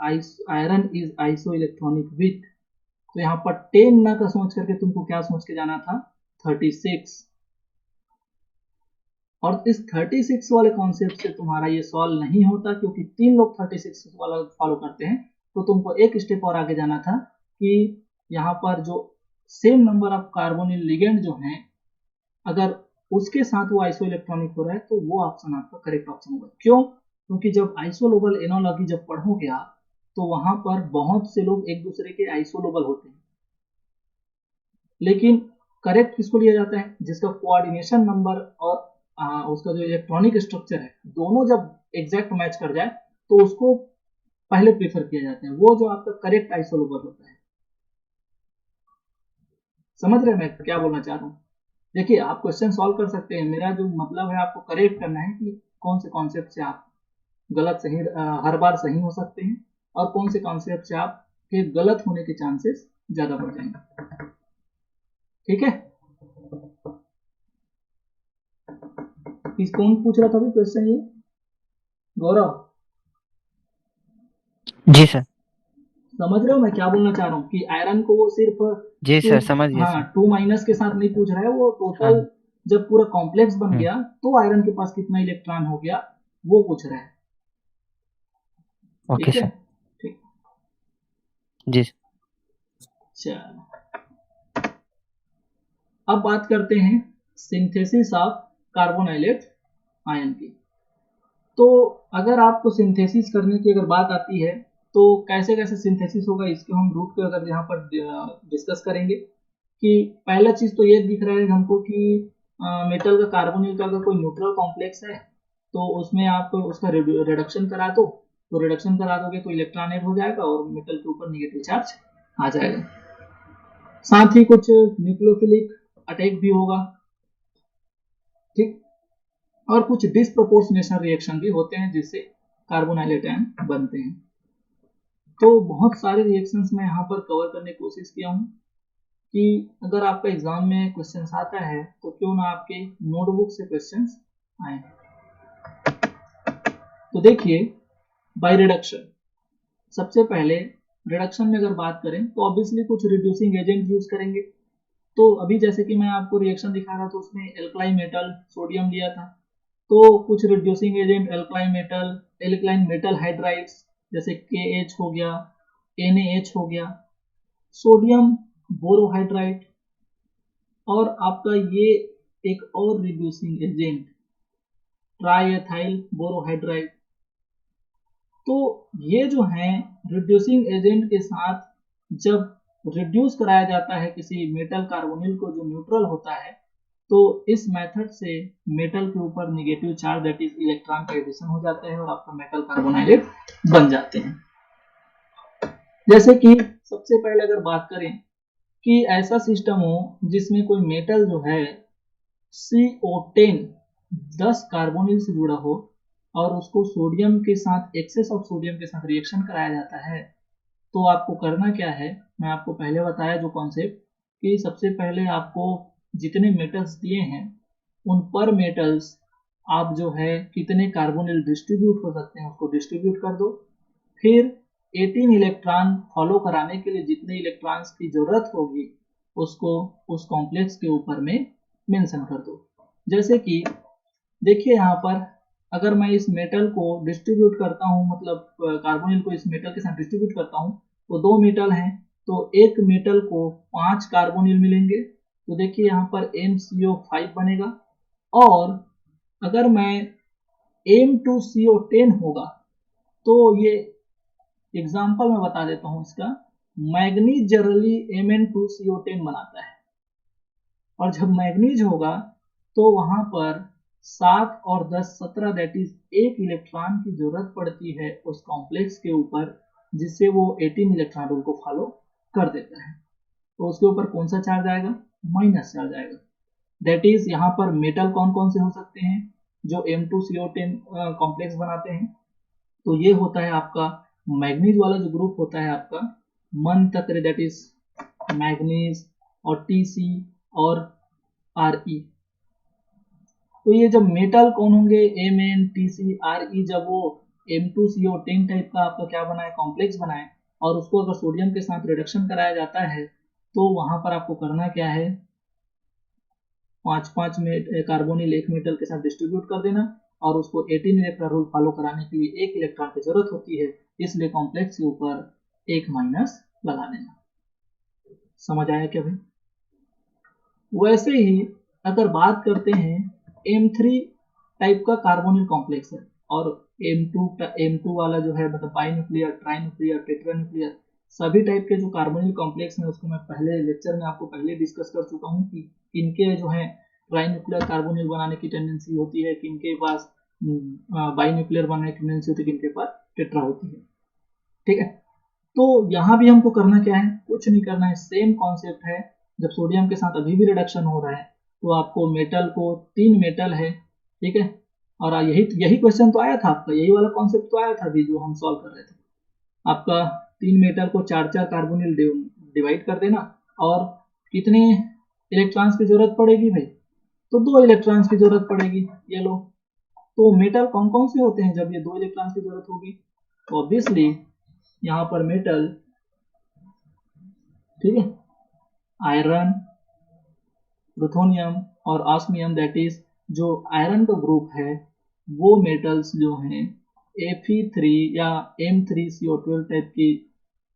iron is iso electronic with. तो यहाँ पर 10 ना का सोच करके तुमको क्या सोच के जाना था, 36। और इस 36 वाले कॉन्सेप्ट से तुम्हारा ये सॉल्व नहीं होता, क्योंकि 3 लोग 36 वाला फॉलो करते हैं। तो तुमको एक स्टेप और आगे जाना था कि यहाँ पर जो same number of carbonyl ligand जो हैं अगर उसके साथ वो आइसो इलेक्ट्रॉनिक हो रहा है तो वो ऑप्शन आपका करेक्ट ऑप्शन होगा। क्यों? क्योंकि जब आइसोलोबल एनोलॉजी जब पढ़ोगे आप तो वहां पर बहुत से लोग एक दूसरे के आइसोलोबल होते हैं, लेकिन करेक्ट किसको लिया जाता है, जिसका कोऑर्डिनेशन नंबर और उसका जो इलेक्ट्रॉनिक स्ट्रक्चर है दोनों जब एग्जैक्ट मैच कर जाए तो उसको पहले प्रेफर किया जाता है, वो जो आपका करेक्ट आइसोलोबल होता है। समझ रहे हैं मैं क्या बोलना चाह रहा हूँ? देखिए आप क्वेश्चन सॉल्व कर सकते हैं, मेरा जो मतलब है आपको करेक्ट करना है कि कौन से कॉन्सेप्ट से आप गलत सही हर बार सही हो सकते हैं और कौन से कॉन्सेप्ट से आपके गलत होने के चांसेस ज्यादा बढ़ जाएंगे, ठीक है। इस कौन पूछ रहा था अभी क्वेश्चन, ये गौरव?
जी सर।
समझ रहे हो मैं क्या बोलना चाह रहा हूँ कि आयरन को वो सिर्फ
जी
टू,
सर, समझ गए
हाँ
सर।
2 के साथ नहीं पूछ रहा है, वो
हाँ।
टोटल जब पूरा कॉम्प्लेक्स बन
हम्म।
गया तो आयरन के पास कितना इलेक्ट्रॉन हो गया वो पूछ रहा है।
ओके
ठीक है,
सर।
ठीक।
जी।
चलो अब बात करते हैं सिंथेसिस ऑफ कार्बोनाइलेट आयन की। तो अगर आपको सिंथेसिस करने की अगर बात आती है तो कैसे कैसे सिंथेसिस होगा इसके हम रूट को अगर यहाँ पर डिस्कस करेंगे कि पहला चीज तो ये दिख रहा है हमको कि मेटल का कार्बोनिल का अगर कोई न्यूट्रल कॉम्प्लेक्स है तो उसमें आप उसका रिडक्शन करा दो, तो रिडक्शन करा दोगे तो इलेक्ट्रॉन ऐड हो जाएगा और मेटल के ऊपर निगेटिव चार्ज आ जाएगा। साथ ही कुछ न्यूक्लियोफिलिक अटैक भी होगा, ठीक, और कुछ डिसप्रोपोर्शनेशन रिएक्शन भी होते हैं जिससे कार्बोनाइलेट आयन बनते हैं। तो बहुत सारे रिएक्शंस मैं यहाँ पर कवर करने की कोशिश किया हूँ कि अगर आपका एग्जाम में क्वेश्चंस आता है तो क्यों ना आपके नोटबुक से क्वेश्चंस आए। तो देखिए बाय रिडक्शन, सबसे पहले रिडक्शन में अगर बात करें तो ऑब्वियसली कुछ रिड्यूसिंग एजेंट यूज करेंगे। तो अभी जैसे कि मैं आपको रिएक्शन दिखा रहा था उसमें एल्कलाइन मेटल सोडियम लिया था, तो कुछ reducing agent alkaline metal hydrides जैसे KH हो गया, NaH हो गया, सोडियम बोरोहाइड्राइड, और आपका ये एक और रिड्यूसिंग एजेंट ट्राइएथाइल बोरोहाइड्राइड। तो ये जो है रिड्यूसिंग एजेंट के साथ जब रिड्यूस कराया जाता है किसी मेटल कार्बोनिल को जो न्यूट्रल होता है तो इस मेथड से मेटल के ऊपर negative charge that is electron का एडिशन हो जाता है और आपका मेटल कार्बोनाइलेट बन जाते हैं। जैसे कि सबसे पहले अगर बात करें कि ऐसा सिस्टम हो जिसमें कोई मेटल जो है CO10 10 कार्बोनिल से जुड़ा हो और उसको सोडियम के साथ एक्सेस ऑफ सोडियम के साथ रिएक्शन कराया जाता है, तो आपको करना क्या है, मैं आपको पहले बताया जो कॉन्सेप्ट कि सबसे पहले आपको जितने मेटल्स दिए हैं उन पर मेटल्स आप जो है कितने कार्बोनिल डिस्ट्रीब्यूट हो सकते हैं उसको डिस्ट्रीब्यूट कर दो। फिर 18 इलेक्ट्रॉन फॉलो कराने के लिए जितने इलेक्ट्रॉन्स की जरूरत होगी उसको उस कॉम्प्लेक्स के ऊपर में मेंशन कर दो। जैसे कि देखिए यहाँ पर अगर मैं इस मेटल को डिस्ट्रीब्यूट करता हूँ, मतलब कार्बोनिल को इस मेटल के साथ डिस्ट्रीब्यूट करता हूँ तो 2 मेटल हैं तो एक मेटल को 5 कार्बोनिल मिलेंगे, तो देखिए यहाँ पर MCO5 बनेगा। और अगर मैं M2CO10 होगा तो ये एग्जाम्पल मैं बता देता हूँ इसका, मैग्नीज जनरली Mn2CO10 बनाता है और जब मैग्नीज होगा तो वहां पर 7 और 10 17 दैट इज एक इलेक्ट्रॉन की जरूरत पड़ती है उस कॉम्प्लेक्स के ऊपर जिससे वो 18 इलेक्ट्रॉन रूल को फॉलो कर देता है। तो उसके ऊपर कौन सा चार्ज आएगा, माइनस चार्ज आएगा। दैट इज यहाँ पर मेटल कौन कौन से हो सकते हैं जो M2CO10 कॉम्प्लेक्स बनाते हैं, तो ये होता है आपका मैग्नीज वाला जो ग्रुप होता है आपका मन तक दैट इज मैग्नीज और TC और RE। तो ये जब मेटल कौन होंगे Mn TC RE, जब वो M2CO10 टाइप का आपका क्या बनाए कॉम्प्लेक्स बनाए और उसको अगर सोडियम के साथ रिडक्शन कराया जाता है तो वहां पर आपको करना क्या है, 5 में कार्बोनिल एक मेटल के साथ डिस्ट्रीब्यूट कर देना और उसको 18 इलेक्ट्रॉन रूल फॉलो कराने के लिए एक इलेक्ट्रॉन की जरूरत होती है, इसलिए कॉम्प्लेक्स के ऊपर एक माइनस लगा देना। समझ आया क्या भाई? वैसे ही अगर बात करते हैं M3 टाइप का कार्बोनिल कॉम्प्लेक्स है और M2 वाला जो है मतलब by nuclear try nuclear tetra nuclear सभी टाइप के जो कार्बोनिल कॉम्प्लेक्स हैं उसको मैं पहले लेक्चर में आपको पहले डिस्कस कर चुका हूँ कि इनके जो है ट्राई न्यूक्लियर कार्बोनिल बनाने की टेंडेंसी होती है, किनके पास बाई न्यूक्लियर बनाने की टेंडेंसी होती है, किनके पास टेट्रा होती है। ठीक है, तो यहाँ भी हमको करना क्या है, कुछ नहीं करना है, सेम कॉन्सेप्ट है। जब सोडियम के साथ अभी भी रिडक्शन हो रहा है तो आपको मेटल को 3 मेटल है, ठीक है, और यही यही क्वेश्चन तो आया था आपका, यही वाला कॉन्सेप्ट तो आया था अभी जो हम सॉल्व कर रहे थे। आपका 3 मेटल को 4 कार्बोनिल डिवाइड कर देना और कितने इलेक्ट्रॉन्स की जरूरत पड़ेगी भाई, तो 2 इलेक्ट्रॉन्स की जरूरत पड़ेगी। ये लो, तो मेटल कौन कौन से होते हैं जब ये 2 इलेक्ट्रॉन्स की जरूरत होगी, तो ऑब्वियसली यहाँ पर मेटल ठीक है। आयरन, प्लूटोनियम और ऑस्मियम, दैट इज जो आयरन का ग्रुप है वो मेटल्स जो हैं Fe3 या M3CO12 टाइप की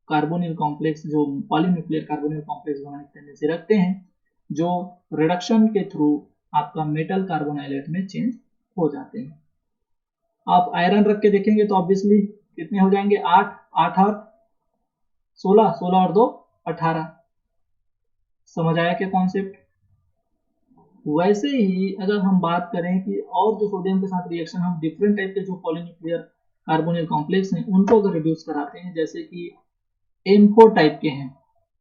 कार्बोनिल कॉम्प्लेक्स, जो पॉलीन्यूक्लियर कार्बोनिल कॉम्प्लेक्स बनाने की टेंडेंसी रखते हैं, जो रिडक्शन के थ्रू आपका मेटल कार्बोनाइलेट में चेंज हो जाते हैं। आप आयरन रख के देखेंगे तो ऑब्वियसली कितने हो जाएंगे, 8, 8 और 16, 16 और 2 18। समझ आया क्या कॉन्सेप्ट? वैसे ही अगर हम बात करें कि और जो सोडियम के साथ रिएक्शन हम डिफरेंट टाइप के जो पॉलीन्यूक्लियर कार्बोनिल कॉम्प्लेक्स हैं उनको अगर रिड्यूस कराते हैं, जैसे कि M4 टाइप के हैं,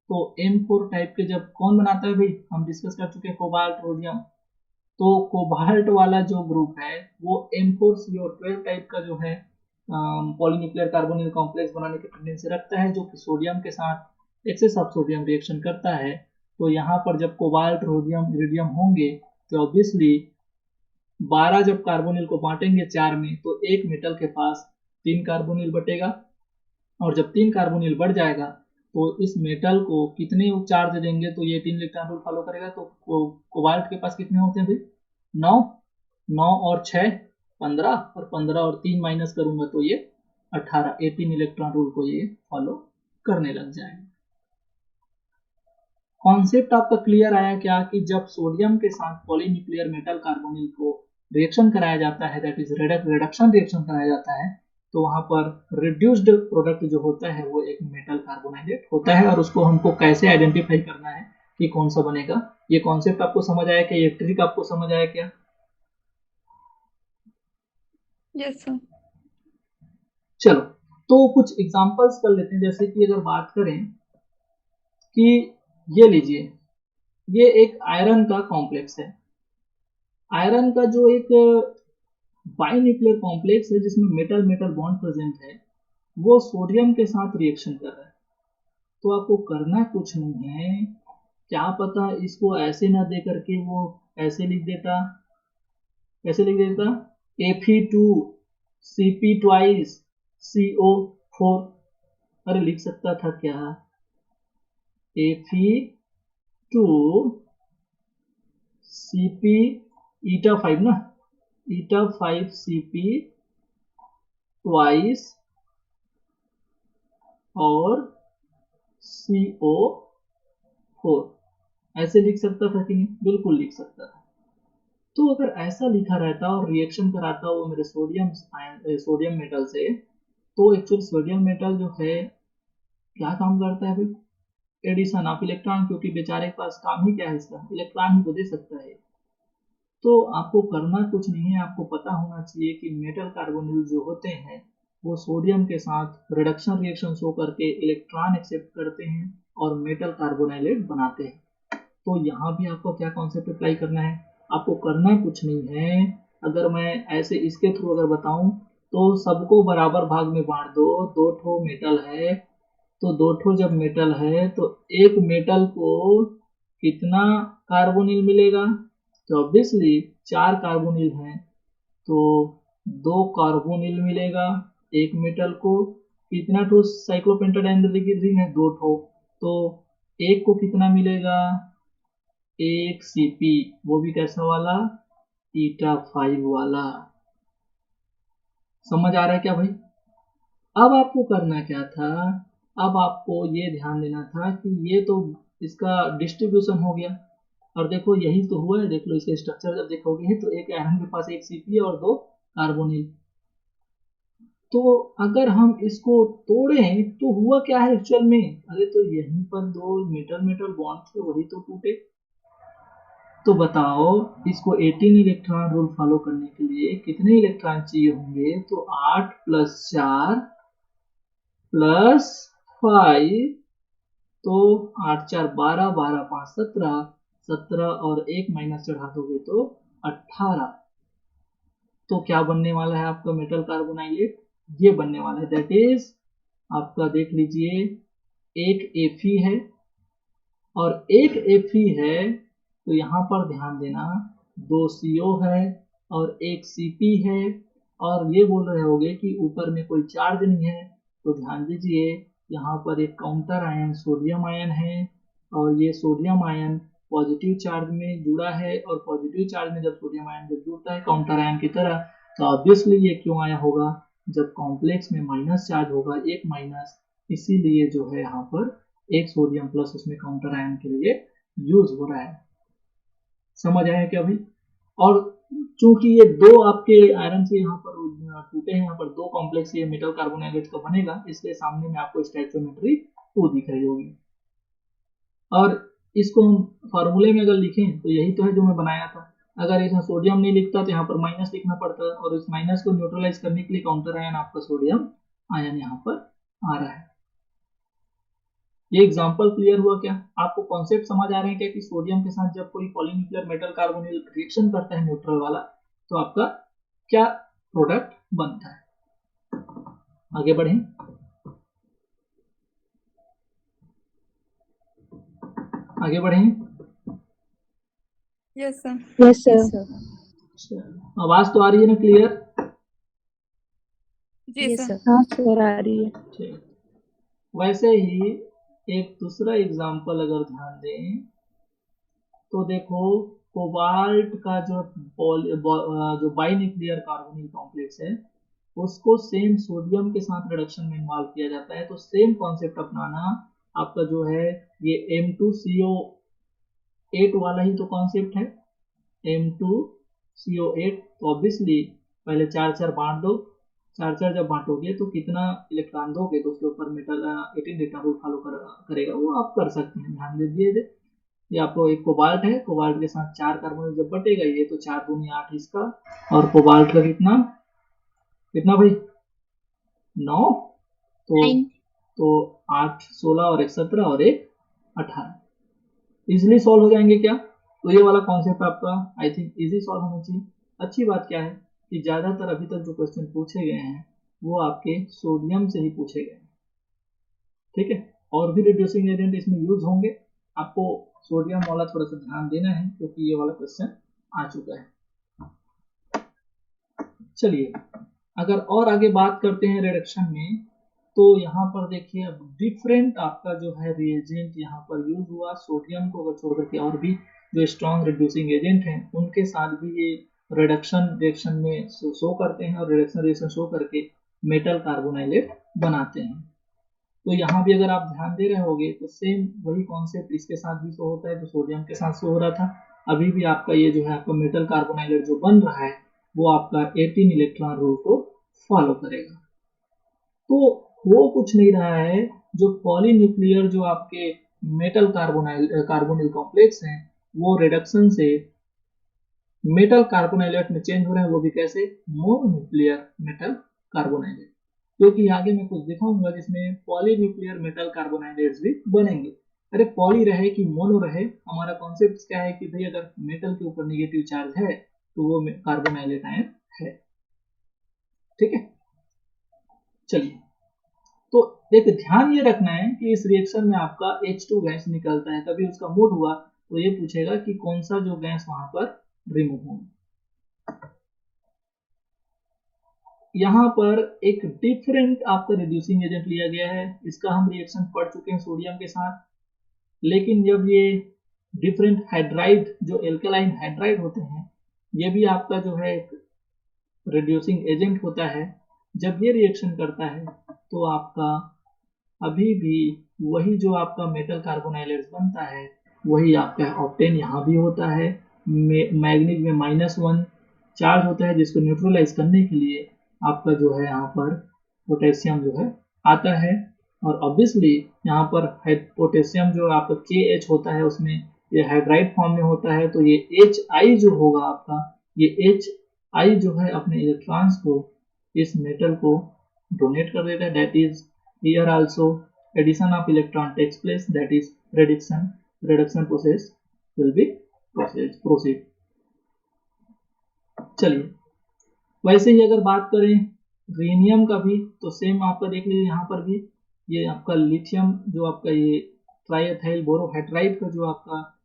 तो M4 टाइप के जब कौन बनाता है भाई, हम डिस्कस कर चुके हैं कोबाल्ट, रोडियम। तो कोबाल्ट वाला जो ग्रुप है वो M4CO12 टाइप का जो है पॉलीन्यूक्लियर कार्बोनिल कॉम्प्लेक्स बनाने की टेंडेंसी रखता है, जो कि सोडियम के साथ एक्सेस ऑफ सोडियम रिएक्शन करता है। तो यहाँ पर जब कोबाल्ट, रोडियम, इरिडियम होंगे तो ऑब्वियसली 12 जब कार्बोनिल को बांटेंगे 4 में तो एक मेटल के पास 3 कार्बोनिल बटेगा, और जब 3 कार्बोनिल बढ़ जाएगा तो इस मेटल को कितने चार्ज देंगे, तो ये 3 इलेक्ट्रॉन रूल फॉलो करेगा। तो कोबाल्ट के पास कितने होते हैं भाई, 9, 9 और 6 15, और 15 और 3 माइनस करूंगा तो ये 18, 18 इलेक्ट्रॉन रूल को ये फॉलो करने लग जाएगा। कॉन्सेप्ट आपका क्लियर आया क्या, कि जब सोडियम के साथ पॉलीन्यूक्लियर मेटल कार्बोनिल को रिएक्शन कराया जाता है, दैट इज रिडक्शन रिएक्शन कराया जाता है, तो वहां पर रिड्यूस्ड प्रोडक्ट जो होता है वो एक मेटल कार्बोनाइलेट होता है, और उसको हमको कैसे आइडेंटिफाई करना है कि कौन सा बनेगा। ये कॉन्सेप्ट आपको समझ आया क्या, ये ट्रिक आपको समझ आया क्या?
Yes sir.
चलो तो कुछ एग्जांपल्स कर लेते हैं। जैसे कि अगर बात करें कि ये लीजिए, ये एक आयरन का कॉम्प्लेक्स है। आयरन का जो एक बाइन्यूक्लियर कॉम्प्लेक्स है जिसमें मेटल मेटल बॉन्ड प्रेजेंट है, वो सोडियम के साथ रिएक्शन कर रहा है। तो आपको करना कुछ नहीं है, क्या पता इसको ऐसे ना दे करके वो ऐसे लिख देता, ऐसे लिख देता Fe2 Cp CO4। अरे लिख सकता था क्या, Fe2 Cp ईटा 5 ना, ईटा 5 Cp ट्वाइस और CO4, ऐसे लिख सकता था कि नहीं? बिल्कुल लिख सकता था। तो अगर ऐसा लिखा रहता और रिएक्शन कराता वो मेरे सोडियम मेटल से, तो एक्चुअल सोडियम मेटल जो है क्या काम करता है भाई, एडिशन ऑफ इलेक्ट्रॉन, क्योंकि बेचारे के पास काम ही क्या है, इसका इलेक्ट्रॉन ही तो दे सकता है। तो आपको करना कुछ नहीं है, आपको पता होना चाहिए कि मेटल कार्बोनिल जो होते हैं वो सोडियम के साथ रिडक्शन रिएक्शन शो करके इलेक्ट्रॉन एक्सेप्ट करते हैं और मेटल कार्बोनाइलेट बनाते हैं। तो यहाँ भी आपको क्या कॉन्सेप्ट अप्लाई करना है, आपको करना कुछ नहीं है। अगर मैं ऐसे इसके थ्रू अगर बताऊं तो सबको बराबर भाग में बांट दो, 2 ठो मेटल है, तो 2 ठो जब मेटल है तो एक मेटल को कितना कार्बोनिल मिलेगा, तो ऑब्वियसली 4 कार्बोनिल हैं तो 2 कार्बोनिल मिलेगा एक मेटल को। कितना ठो साइक्लोपेंटाडाइन रिंग है, 2 ठो, तो एक को कितना मिलेगा, एक Cp, वो भी कैसा वाला, ईटा 5 वाला। समझ आ रहा है क्या भाई? अब आपको करना क्या था, अब आपको ये ध्यान देना था कि ये तो इसका डिस्ट्रीब्यूशन हो गया, और देखो यही तो हुआ है, देख लो इसके स्ट्रक्चर जब देखोगे तो एक आयरन के पास एक Cp और 2 कार्बोनिल। तो अगर हम इसको तोड़ें तो हुआ क्या है एक्चुअल में, अरे तो यहीं पर 2 मेटल मेटल बॉन्ड थे वही तो टूटे। तो बताओ इसको 18 इलेक्ट्रॉन रूल फॉलो करने के लिए कितने इलेक्ट्रॉन चाहिए होंगे, तो 8 + 4 + 5, तो 8 4 12, 12 5 17, 17 और 1 माइनस चढ़ा दोगे तो 18। तो क्या बनने वाला है आपका मेटल कार्बोनाइलेट, ये बनने वाला है, दैट इज आपका देख लीजिए एक Fe है और एक Fe है, तो यहाँ पर ध्यान देना 2 CO है और एक Cp है, और ये बोल रहे होगे कि ऊपर में कोई चार्ज नहीं है, तो ध्यान दीजिए यहाँ पर एक काउंटर आयन सोडियम आयन है और ये सोडियम आयन पॉजिटिव चार्ज में जुड़ा है, और पॉजिटिव चार्ज में जब सोडियम आयन जब जुड़ता है काउंटर आयन की तरह, तो ऑब्वियसली ये क्यों आया होगा, जब कॉम्प्लेक्स में माइनस चार्ज होगा, एक माइनस, इसीलिए जो है यहाँ पर एक सोडियम प्लस उसमें काउंटर आयन के लिए यूज हो रहा है। समझ आया क्या भाई? और चूंकि ये दो आपके आयरन से यहाँ पर टूटे हैं, यहाँ पर दो कॉम्प्लेक्स ये मेटल कार्बोनाइलेट का बनेगा, इसलिए सामने में आपको स्टैचोमेट्री 2 दिख रही होगी। और इसको हम फार्मूले में अगर लिखें तो यही तो है जो मैं बनाया था। अगर इसमें सोडियम नहीं लिखता तो यहाँ पर माइनस लिखना पड़ता, और इस माइनस को न्यूट्रलाइज करने के लिए काउंटर आयन आपका सोडियम आयन यहाँ पर आ रहा है। ये एग्जांपल क्लियर हुआ क्या? आपको कॉन्सेप्ट समझ आ रहे हैं क्या कि सोडियम के साथ जब कोई पॉलीन्यूक्लियर मेटल कार्बोनिल रिएक्शन करता है न्यूट्रल वाला, तो आपका क्या प्रोडक्ट बनता है? आगे बढ़ें। आगे बढ़ें।
Yes sir.
Yes sir.
आवाज तो आ रही है ना क्लियर?
जी सर।
हाँ सर आ रही है।
ठीक। वैसे ही एक दूसरा एग्जांपल अगर ध्यान दें तो देखो, कोबाल्ट का जो बाइन्यूक्लियर कार्बोनिल कॉम्प्लेक्स है, उसको सेम सोडियम के साथ रिडक्शन में इन्वॉल्व किया जाता है। तो सेम कॉन्सेप्ट अपनाना, आपका जो है ये M2CO8 वाला ही तो कॉन्सेप्ट है, M2CO8। तो ऑब्वियसली पहले 4 बांट दो, 4 जब बांटोगे तो कितना इलेक्ट्रॉन दोगे, तो उसके ऊपर मेटल 18 इलेक्ट्रॉन रूल फॉलो करेगा, वो आप कर सकते हैं। ध्यान दीजिए, ये आपको एक कोबाल्ट है, कोबाल्ट के साथ 4 कार्बन जब बटेगा ये, तो 4 दूनी 8 इसका, और कोबाल्ट का कितना कितना भाई 9, तो 8 16 और 1 17 और 1 18 इजिली सॉल्व हो जाएंगे क्या? तो ये वाला कॉन्सेप्ट आपका आई थिंक इजी सॉल्व होना चाहिए। अच्छी बात क्या है कि ज्यादातर अभी तक जो क्वेश्चन पूछे गए हैं वो आपके सोडियम से ही पूछे गए हैं, ठीक है। और भी रिड्यूसिंग एजेंट इसमें यूज होंगे, आपको सोडियम वाला थोड़ा सा ध्यान देना है क्योंकि ये वाला क्वेश्चन आ चुका है। चलिए अगर और आगे बात करते हैं रिडक्शन में, तो यहाँ पर देखिए अब डिफरेंट आपका जो है रिएजेंट यहाँ पर यूज हुआ। सोडियम को अगर छोड़ करके और भी जो स्ट्रॉन्ग रिड्यूसिंग एजेंट हैं उनके साथ भी ये रिडक्शन रिएक्शन में शो करते हैं, और रिडक्शन रिएक्शन शो करके मेटल कार्बोनाइलेट बनाते हैं। तो यहाँ भी अगर आप ध्यान दे रहे होगे तो सेम वही कॉन्सेप्ट इसके साथ भी शो होता है, तो सोडियम के साथ शो हो रहा था। अभी भी आपका ये जो है आपका मेटल कार्बोनाइलेट जो बन रहा है वो आपका 18 इलेक्ट्रॉन रूल को फॉलो करेगा। तो हो कुछ नहीं रहा है, जो पॉलीन्यूक्लियर जो आपके मेटल कार्बोनिल कॉम्प्लेक्स हैं वो रिडक्शन से मेटल कार्बोनाइलेट में चेंज हो रहे हैं, वो भी कैसे? Mononuclear metal carbonylate. क्योंकि आगे मैं कुछ दिखाऊंगा जिसमें पॉलीन्यूक्लियर मेटल कार्बोनाइलेट्स भी बनेंगे। अरे पॉली रहे कि मोनो रहे, हमारा कॉन्सेप्ट क्या है कि भाई अगर मेटल के ऊपर नेगेटिव चार्ज है तो वो कार्बोनाइलेट आयन है, ठीक है। चलिए, तो एक ध्यान ये रखना है कि इस रिएक्शन में आपका H2 गैस निकलता है, कभी उसका मूड हुआ तो ये पूछेगा कि कौन सा जो गैस वहां पर रिमूव होगा। यहाँ पर एक डिफरेंट आपका रिड्यूसिंग एजेंट लिया गया है, इसका हम रिएक्शन पढ़ चुके हैं सोडियम के साथ। लेकिन जब ये डिफरेंट हाइड्राइड जो एल्कलाइन हाइड्राइड होते हैं, ये भी आपका जो है एक रिड्यूसिंग एजेंट होता है। जब ये रिएक्शन करता है तो आपका अभी भी वही जो आपका मेटल कार्बोनाइलेट बनता है वही आपका ऑक्टेन यहाँ भी होता है। मैग्नीज में -1 चार्ज होता है, जिसको न्यूट्रलाइज करने के लिए आपका जो है यहाँ पर पोटेशियम जो है आता है। और ऑब्वियसली यहाँ पर पोटेशियम जो आपका KH होता है उसमें ये हाइड्राइड फॉर्म में होता है, तो ये HI जो होगा आपका, ये HI जो है अपने इलेक्ट्रॉन्स को इस मेटल को डोनेट कर देता है। That is here also addition of electron takes place, that is reduction process will be proceed. चलिए, वैसे ही अगर बात करें रीनियम का भी, तो सेम आपका देख लीजिए यहाँ पर भी ये आपका लिथियम जो आपका ये ट्राइएथाइल बोरोहाइड्राइड का जो आपका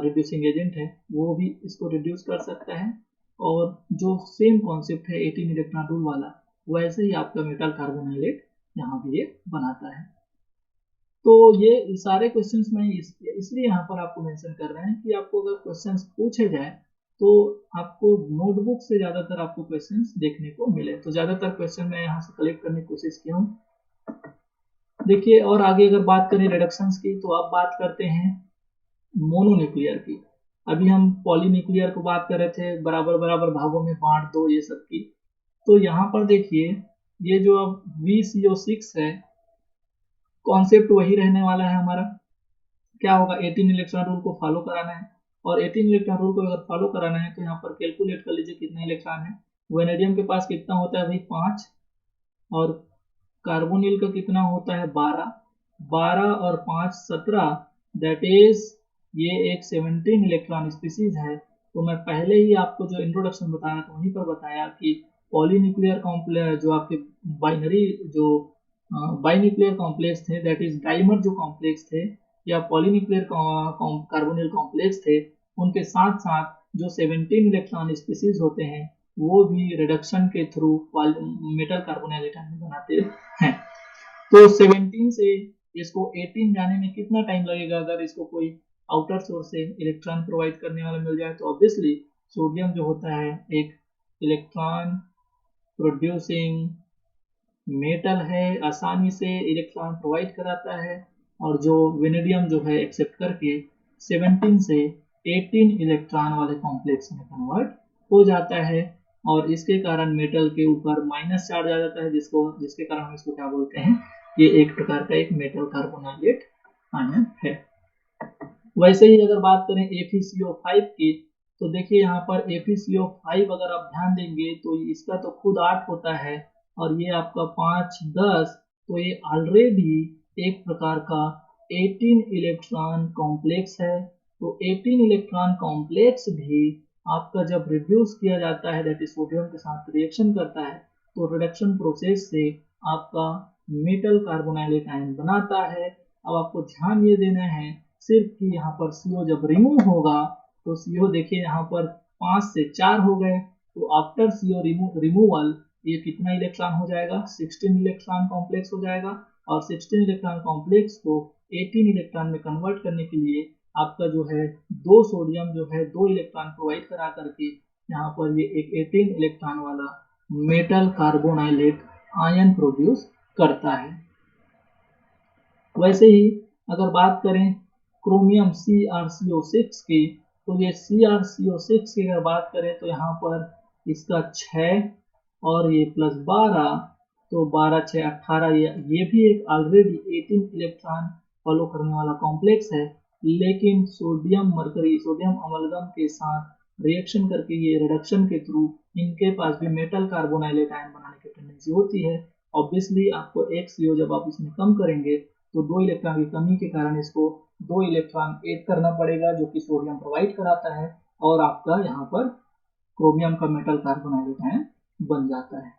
रिड्यूसिंग एजेंट है वो भी इसको रिड्यूस कर सकता है। और जो सेम कॉन्सेप्ट है 18 इलेक्ट्रॉन रूल वाला, वैसे ही आपका मेटल कार्बोनाइलेट यहाँ भी ये बनाता है। तो ये सारे क्वेश्चंस में इसलिए यहाँ पर आपको मेंशन कर रहे हैं कि आपको अगर क्वेश्चंस पूछे जाए तो आपको नोटबुक से ज्यादातर आपको क्वेश्चंस देखने को मिले। तो ज्यादातर क्वेश्चन मैं यहाँ से कलेक्ट करने की कोशिश किया हूँ। देखिए, और आगे अगर बात करें रिडक्शंस की, तो अब बात करते हैं मोनोन्यूक्लियर की। अभी हम पॉलीन्यूक्लियर को बात कर रहे थे, बराबर बराबर भागों में बांट दो ये सब की। तो यहाँ पर देखिए, ये जो अब VCO6 है, कॉन्सेप्ट वही रहने वाला है हमारा। क्या होगा, 18 इलेक्ट्रॉन रूल को फॉलो कराना है, और 18 इलेक्ट्रॉन रूल को अगर फॉलो कराना है तो यहाँ पर कैलकुलेट कर लीजिए कितने इलेक्ट्रॉन है। वेनेडियम के पास कितना होता है भाई, 5, और कार्बोनिल का कितना होता है, 12। 12 और 5 17, दैट इज ये एक 17 इलेक्ट्रॉन स्पीसीज है। तो मैं पहले ही आपको जो इंट्रोडक्शन बताया था वहीं पर बताया कि पॉलीन्यूक्लियर कॉम्प्लेक्स जो आपके बाइनरी जो बाइन्यूक्लियर कॉम्प्लेक्स थे, दैट इज डाइमर जो कॉम्प्लेक्स थे या पॉलीन्यूक्लियर कार्बोनिल कॉम्प्लेक्स थे, उनके साथ साथ जो 17 इलेक्ट्रॉन स्पीसीज होते हैं वो भी रिडक्शन के थ्रू मेटल कार्बोनाइल आयन बनाते हैं। तो 17 से इसको 18 जाने में कितना टाइम लगेगा, अगर इसको कोई आउटर सोर्स से इलेक्ट्रॉन प्रोवाइड करने वाला मिल जाए। तो ऑब्वियसली सोडियम जो होता है एक इलेक्ट्रॉन प्रोड्यूसिंग मेटल है, आसानी से इलेक्ट्रॉन प्रोवाइड कराता है, और जो वेनेडियम जो है एक्सेप्ट करके 17 से 18 इलेक्ट्रॉन वाले कॉम्प्लेक्स में कन्वर्ट हो जाता है, और इसके कारण मेटल के ऊपर माइनस चार्ज आ जाता है, जिसके कारण हम इसको क्या बोलते हैं, ये एक प्रकार का एक मेटल कार्बोनाइलेट आयन है। वैसे ही अगर बात करें FeCO5 की, तो देखिए यहाँ पर FeCO5 अगर आप ध्यान देंगे तो इसका तो खुद 8 होता है, और ये आपका 5 10, तो ये ऑलरेडी एक प्रकार का 18 इलेक्ट्रॉन कॉम्प्लेक्स है। तो 18 इलेक्ट्रॉन कॉम्प्लेक्स भी आपका जब रिड्यूस किया जाता है, दैट इज सोडियम के साथ रिएक्शन करता है, तो रिडक्शन प्रोसेस से आपका मेटल कार्बोनाइलेट आयन बनाता है। अब आपको ध्यान ये देना है सिर्फ कि यहाँ पर CO जब रिमूव होगा तो CO देखिए यहाँ पर 5 से 4 हो गए, तो आफ्टर CO रिमूवल ये कितना इलेक्ट्रॉन हो जाएगा, 16 इलेक्ट्रॉन कॉम्प्लेक्स हो जाएगा, और 16 इलेक्ट्रॉन कॉम्प्लेक्स को 18 इलेक्ट्रॉन में कन्वर्ट करने के लिए आपका जो है 2 सोडियम जो है 2 इलेक्ट्रॉन प्रोवाइड करा करके यहाँ पर ये एक 18 इलेक्ट्रॉन वाला मेटल कार्बोनाइलेट आयन प्रोड्यूस करता है। वैसे ही अगर बात करें क्रोमियम CrCO6 की, तो ये CrCO6 की अगर बात करें तो यहाँ पर इसका 6 और ये प्लस 12, तो 12 6 18, ये भी एक ऑलरेडी 18 इलेक्ट्रॉन फॉलो करने वाला कॉम्प्लेक्स है, लेकिन सोडियम अमलगम के साथ रिएक्शन करके ये रिडक्शन के थ्रू इनके पास भी मेटल कार्बोनाइलेट आयन बनाने की टेंडेंसी होती है। ऑब्वियसली आपको एक CO जब आप इसमें कम करेंगे तो 2 इलेक्ट्रॉन की कमी के कारण इसको 2 इलेक्ट्रॉन ऐड करना पड़ेगा, जो कि सोडियम प्रोवाइड कराता है, और आपका यहाँ पर क्रोमियम का मेटल कार्बोनाइलेट आयन बन जाता है।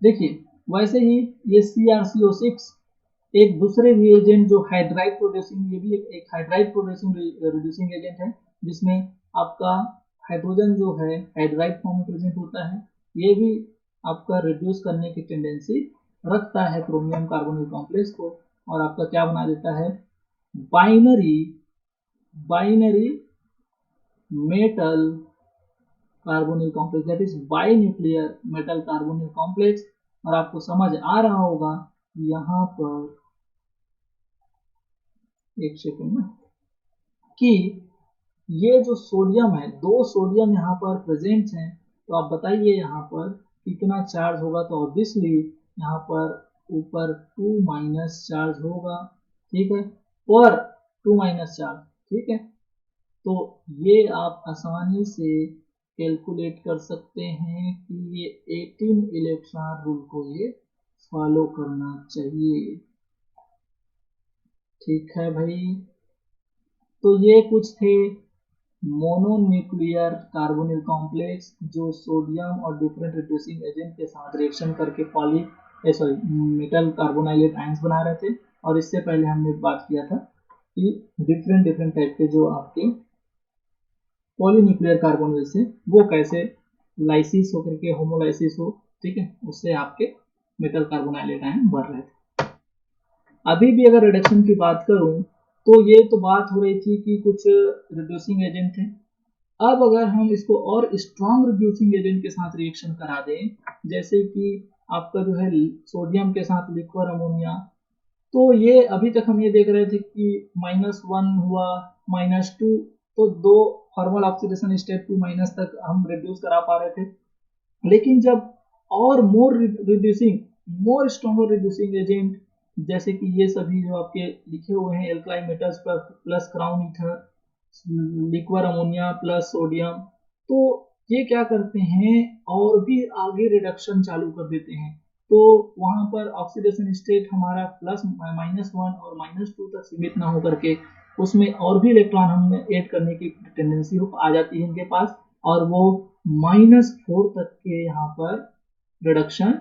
देखिए, वैसे ही ये CrCO6 एक दूसरे रिएजेंट जो हाइड्राइड प्रोड्यूसिंग, ये भी एक हाइड्राइड प्रोड्यूसिंग रिड्यूसिंग एजेंट है, जिसमें आपका हाइड्रोजन जो है हाइड्राइड फॉर्म में प्रेजेंट होता है। ये भी आपका रिड्यूस करने की टेंडेंसी रखता है क्रोमियम कार्बोनिल कॉम्प्लेक्स को, और आपका क्या बना देता है, binary metal carbonyl complex, that is binuclear metal carbonyl complex. और आपको समझ आ रहा होगा यहाँ पर, एक सेकंड में, कि ये जो सोडियम है, 2 सोडियम यहाँ पर प्रेजेंट हैं, तो आप बताइए यहाँ पर कितना चार्ज होगा। तो ऑब्वियसली यहाँ पर ऊपर 2 माइनस चार्ज होगा, ठीक है, और 2 माइनस चार्ज, ठीक है। तो ये आप आसानी से कैलकुलेट कर सकते हैं कि ये 18 इलेक्ट्रॉन रूल को ये फॉलो करना चाहिए, ठीक है भाई। तो ये कुछ थे मोनोन्यूक्लियर कार्बोनिल कॉम्प्लेक्स जो सोडियम और डिफरेंट रिड्यूसिंग एजेंट के साथ रिएक्शन करके मेटल कार्बोनाइलेट आयंस बना रहे थे। और इससे पहले हमने बात किया था कि डिफरेंट टाइप के जो आपके पॉलीन्यूक्लियर कार्बोनिल से वो कैसे लाइसिस होकर के होमोलाइसिस हो, ठीक है, उससे आपके मेटल कार्बोनाइलेट आयन बन रहे थे। अभी भी अगर रिडक्शन की बात करूं तो ये तो बात हो रही थी कि कुछ रिड्यूसिंग एजेंट थे। अब अगर हम इसको और स्ट्रॉन्ग रिड्यूसिंग एजेंट के साथ रिएक्शन करा दें, जैसे कि आपका जो है सोडियम के साथ लिक्विड अमोनिया, तो ये अभी तक हम ये देख रहे थे कि -1 हुआ, -2, तो दो formal oxidation state to minus तक हम रिड्यूस करा पा रहे थे। लेकिन जब और मोर स्ट्रॉन्गर रिड्यूसिंग एजेंट, जैसे कि ये सभी जो आपके लिखे हुए हैं, alkaline metals plus crown ether, liquid ammonia plus sodium, तो ये क्या करते हैं और भी आगे रिडक्शन चालू कर देते हैं। तो वहां पर ऑक्सीडेशन स्टेट हमारा -1 और -2 तक सीमित ना होकर के उसमें और भी इलेक्ट्रॉन हम ऐड करने की टेंडेंसी आ जाती है इनके पास, और वो -4 तक के यहाँ पर रिडक्शन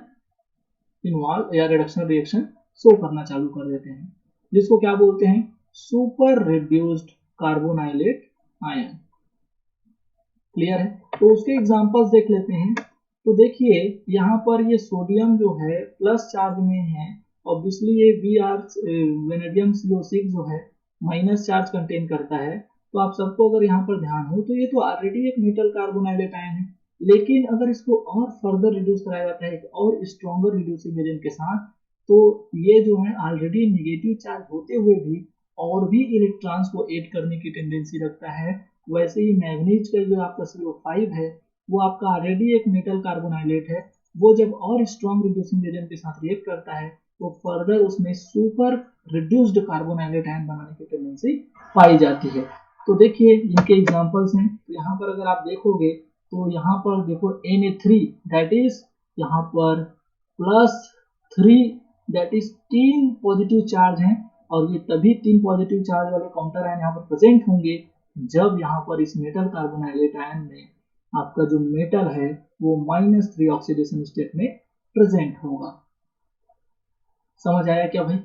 इन्वॉल्व या रिडक्शन रिएक्शन शो करना चालू कर देते हैं, जिसको क्या बोलते हैं, सुपर रिड्यूस्ड कार्बोनाइलेट आयन। क्लियर है? तो उसके एग्जांपल्स देख लेते हैं। तो देखिए यहाँ पर ये सोडियम जो है प्लस चार्ज में है, ऑब्वियसली ये वेनेडियम CO6 जो है माइनस चार्ज कंटेन करता है। तो आप सबको अगर यहाँ पर ध्यान हो तो ये तो ऑलरेडी एक मेटल कार्बोनाइलेट आयन है, लेकिन अगर इसको और फर्दर रिड्यूस कराया जाता है एक और स्ट्रॉन्गर रिड्यूसिंग एजेंट के साथ, तो ये जो है ऑलरेडी नेगेटिव चार्ज होते हुए भी और भी इलेक्ट्रॉन्स को ऐड करने की टेंडेंसी रखता है। वैसे ही मैग्नीज का जो आपका CO5 है वो आपका ऑलरेडी एक मेटल कार्बोनाइलेट है, वो जब और स्ट्रॉन्ग रिड्यूसिंग एजेंट के साथ रिएक्ट करता है तो फर्दर उसमें सुपर रिड्यूस्ड कार्बोनाइलेट आयन बनाने की टेंडेंसी पाई जाती है। तो देखिए इनके एग्जांपल्स हैं। तो यहाँ पर अगर आप देखोगे तो यहाँ पर देखो Na3 दैट इज यहाँ पर +3 दैट इज 3 पॉजिटिव चार्ज हैं, और ये तभी 3 पॉजिटिव चार्ज वाले काउंटर आयन यहाँ पर प्रेजेंट होंगे जब यहाँ पर इस मेटल कार्बोनाइलेट आयन में आपका जो मेटल है वो -3 ऑक्सीडेशन स्टेट में प्रेजेंट होगा। समझ आया क्या भाई?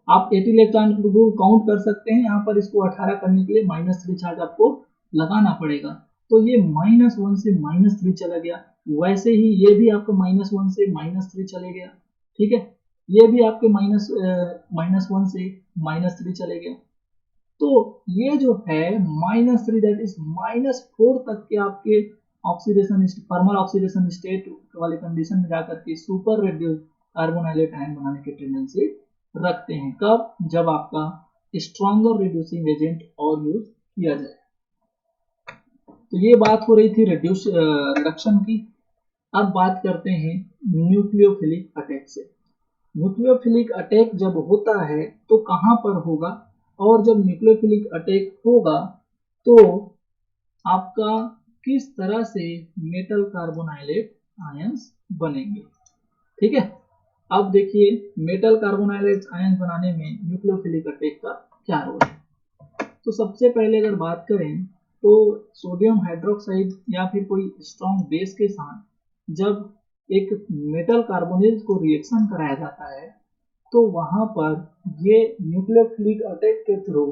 आप 80 इलेक्ट्रॉन को काउंट कर सकते हैं, यहाँ पर इसको 18 करने के लिए -3 चार्ज आपको लगाना पड़ेगा। तो ये -1 से -3 चला गया, वैसे ही ये भी आपका -1 से -3 चले गया, ठीक है, ये भी आपके -1 से -3 चले गया। तो ये जो है -3 दैट इज -4 तक के आपके थर्मल ऑक्सीडेशन स्टेट वाले कंडीशन में जाकर के सुपर रिड्यूस कार्बोनाइलेट आयन बनाने की टेंडेंसी रखते हैं। कब? जब आपका स्ट्रॉन्गर रिड्यूसिंग एजेंट और यूज किया जाए। तो ये बात हो रही थी रिडक्शन की। अब बात करते हैं न्यूक्लियोफिलिक अटैक से। न्यूक्लियोफिलिक अटैक जब होता है तो कहां पर होगा, और जब न्यूक्लियोफिलिक अटैक होगा तो आपका किस तरह से मेटल कार्बोनाइलेट आयंस बनेंगे, ठीक है। अब देखिए मेटल कार्बोनाइलेट आयंस बनाने में न्यूक्लियोफिलिक अटैक का क्या रोल है। तो सबसे पहले अगर बात करें तो सोडियम हाइड्रोक्साइड या फिर कोई स्ट्रॉन्ग बेस के साथ जब एक मेटल कार्बोनेट को रिएक्शन कराया जाता है तो वहां पर ये न्यूक्लियोफिलिक अटैक के थ्रू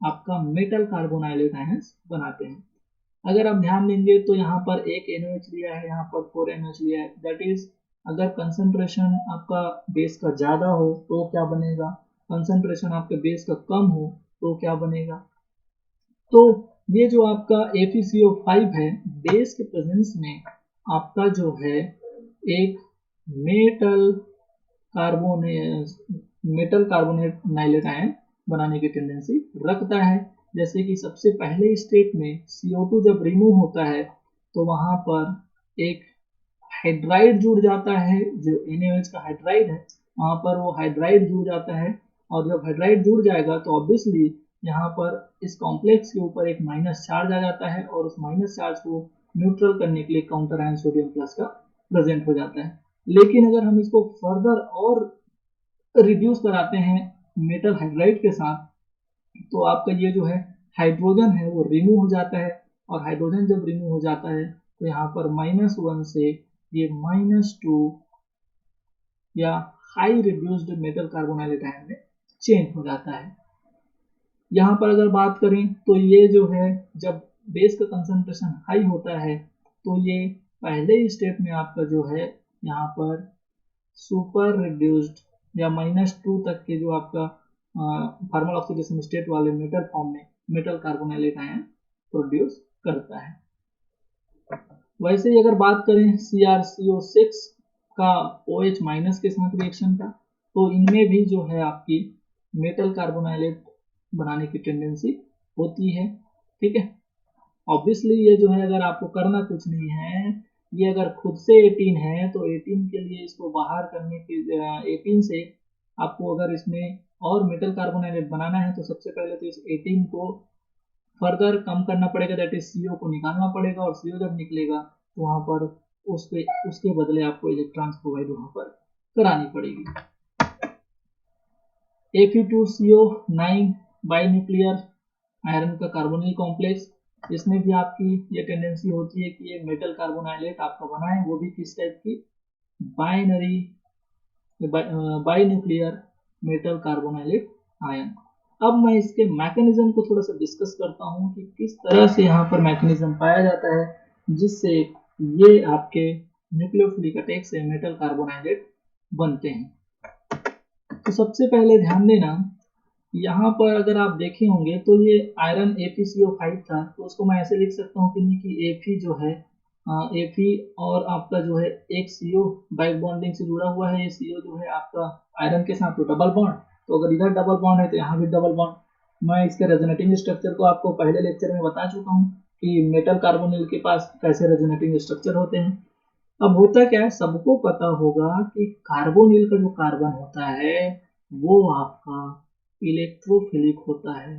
आपका मेटल कार्बोनाइलेट आयंस बनाते हैं। अगर आप ध्यान देंगे तो यहाँ पर एक NOH लिया है, यहाँ पर 4 NOH लिया है, दैट इज अगर कंसंट्रेशन आपका बेस का ज्यादा हो तो क्या बनेगा, कंसंट्रेशन आपके बेस का कम हो तो क्या बनेगा। तो ये जो आपका FeCO5 है, बेस के प्रेजेंस में आपका जो है एक मेटल कार्बोनेट नाइलेट आयन बनाने की टेंडेंसी रखता है। जैसे कि सबसे पहले स्टेप में CO2 जब रिमूव होता है तो वहां पर एक हाइड्राइड जुड़ जाता है, जो NaOH का हाइड्राइड है वहां पर वो हाइड्राइड जुड़ जाता है, और जब हाइड्राइड जुड़ जाएगा तो ऑब्वियसली यहाँ पर इस कॉम्प्लेक्स के ऊपर एक माइनस चार्ज आ जाता है, और उस माइनस चार्ज को न्यूट्रल करने के लिए काउंटर आयन सोडियम प्लस का प्रेजेंट हो जाता है। लेकिन अगर हम इसको फर्दर और रिड्यूस कराते हैं मेटल हाइड्राइड के साथ तो आपका ये जो है हाइड्रोजन है वो रिमूव हो जाता है, और हाइड्रोजन जब रिमूव हो जाता है तो यहाँ पर -1 से ये -2 या high reduced metal carbonylate ion में चेंज हो जाता है। यहाँ पर अगर बात करें तो ये जो है जब बेस का कंसंट्रेशन हाई होता है तो ये पहले ही स्टेप में आपका जो है यहाँ पर सुपर रिड्यूस्ड या -2 तक के जो आपका फार्मल ऑक्सीडेशन स्टेट वाले मेटल फॉर्म में मेटल कार्बोनाइलेट आयन प्रोड्यूस करता है। वैसे ही अगर बात करें CrCO6 का OH माइनस के साथ रिएक्शन का, तो इनमें भी जो है आपकी मेटल कार्बोनाइलेट बनाने की टेंडेंसी होती है। ठीक है, ऑब्वियसली ये जो है अगर आपको करना कुछ नहीं है, ये अगर खुद से 18 है तो 18 के लिए इसको बाहर करने के 18 से आपको अगर इसमें और मेटल कार्बोनाइलेट बनाना है तो सबसे पहले तो इस 18 को फर्दर कम करना पड़ेगा, दैट इज CO को निकालना पड़ेगा, और CO जब निकलेगा तो वहां पर उसके बदले आपको इलेक्ट्रॉन्स प्रोवाइड वहां पर करानी पड़ेगी। Fe2CO9 बाइन्यूक्लियर आयरन का कार्बोनिल कॉम्प्लेक्स, इसमें भी आपकी ये टेंडेंसी होती है कि ये मेटल कार्बोनाइलेट आपका बना है, वो भी किस टाइप की, बाइन्यूक्लियर मेटल कार्बोनाइलेट आयन। अब मैं इसके मैकेनिज्म को थोड़ा सा डिस्कस करता हूँ कि किस तरह से यहाँ पर मैकेनिज्म पाया जाता है जिससे ये आपके न्यूक्लियोफिलिक अटैक से मेटल कार्बोनाइलेट बनते हैं। तो सबसे पहले ध्यान देना, यहाँ पर अगर आप देखे होंगे तो ये आयरन FeCO5 था, तो उसको मैं ऐसे लिख सकता हूँ कि Fe जो है Fe और आपका जो है एक CO बैक बॉन्डिंग से जुड़ा हुआ है, ये CO जो है आपका आयरन के साथ तो डबल बॉन्ड, तो अगर इधर डबल बॉन्ड है तो यहाँ भी डबल बॉन्ड। मैं इसके रेजोनेटिंग स्ट्रक्चर को आपको पहले लेक्चर में बता चुका हूँ कि मेटल कार्बोनिल के पास कैसे रेजोनेटिंग स्ट्रक्चर होते हैं। अब होता क्या है, सबको पता होगा कि कार्बोनिल का जो कार्बन होता है वो आपका इलेक्ट्रोफिलिक होता है,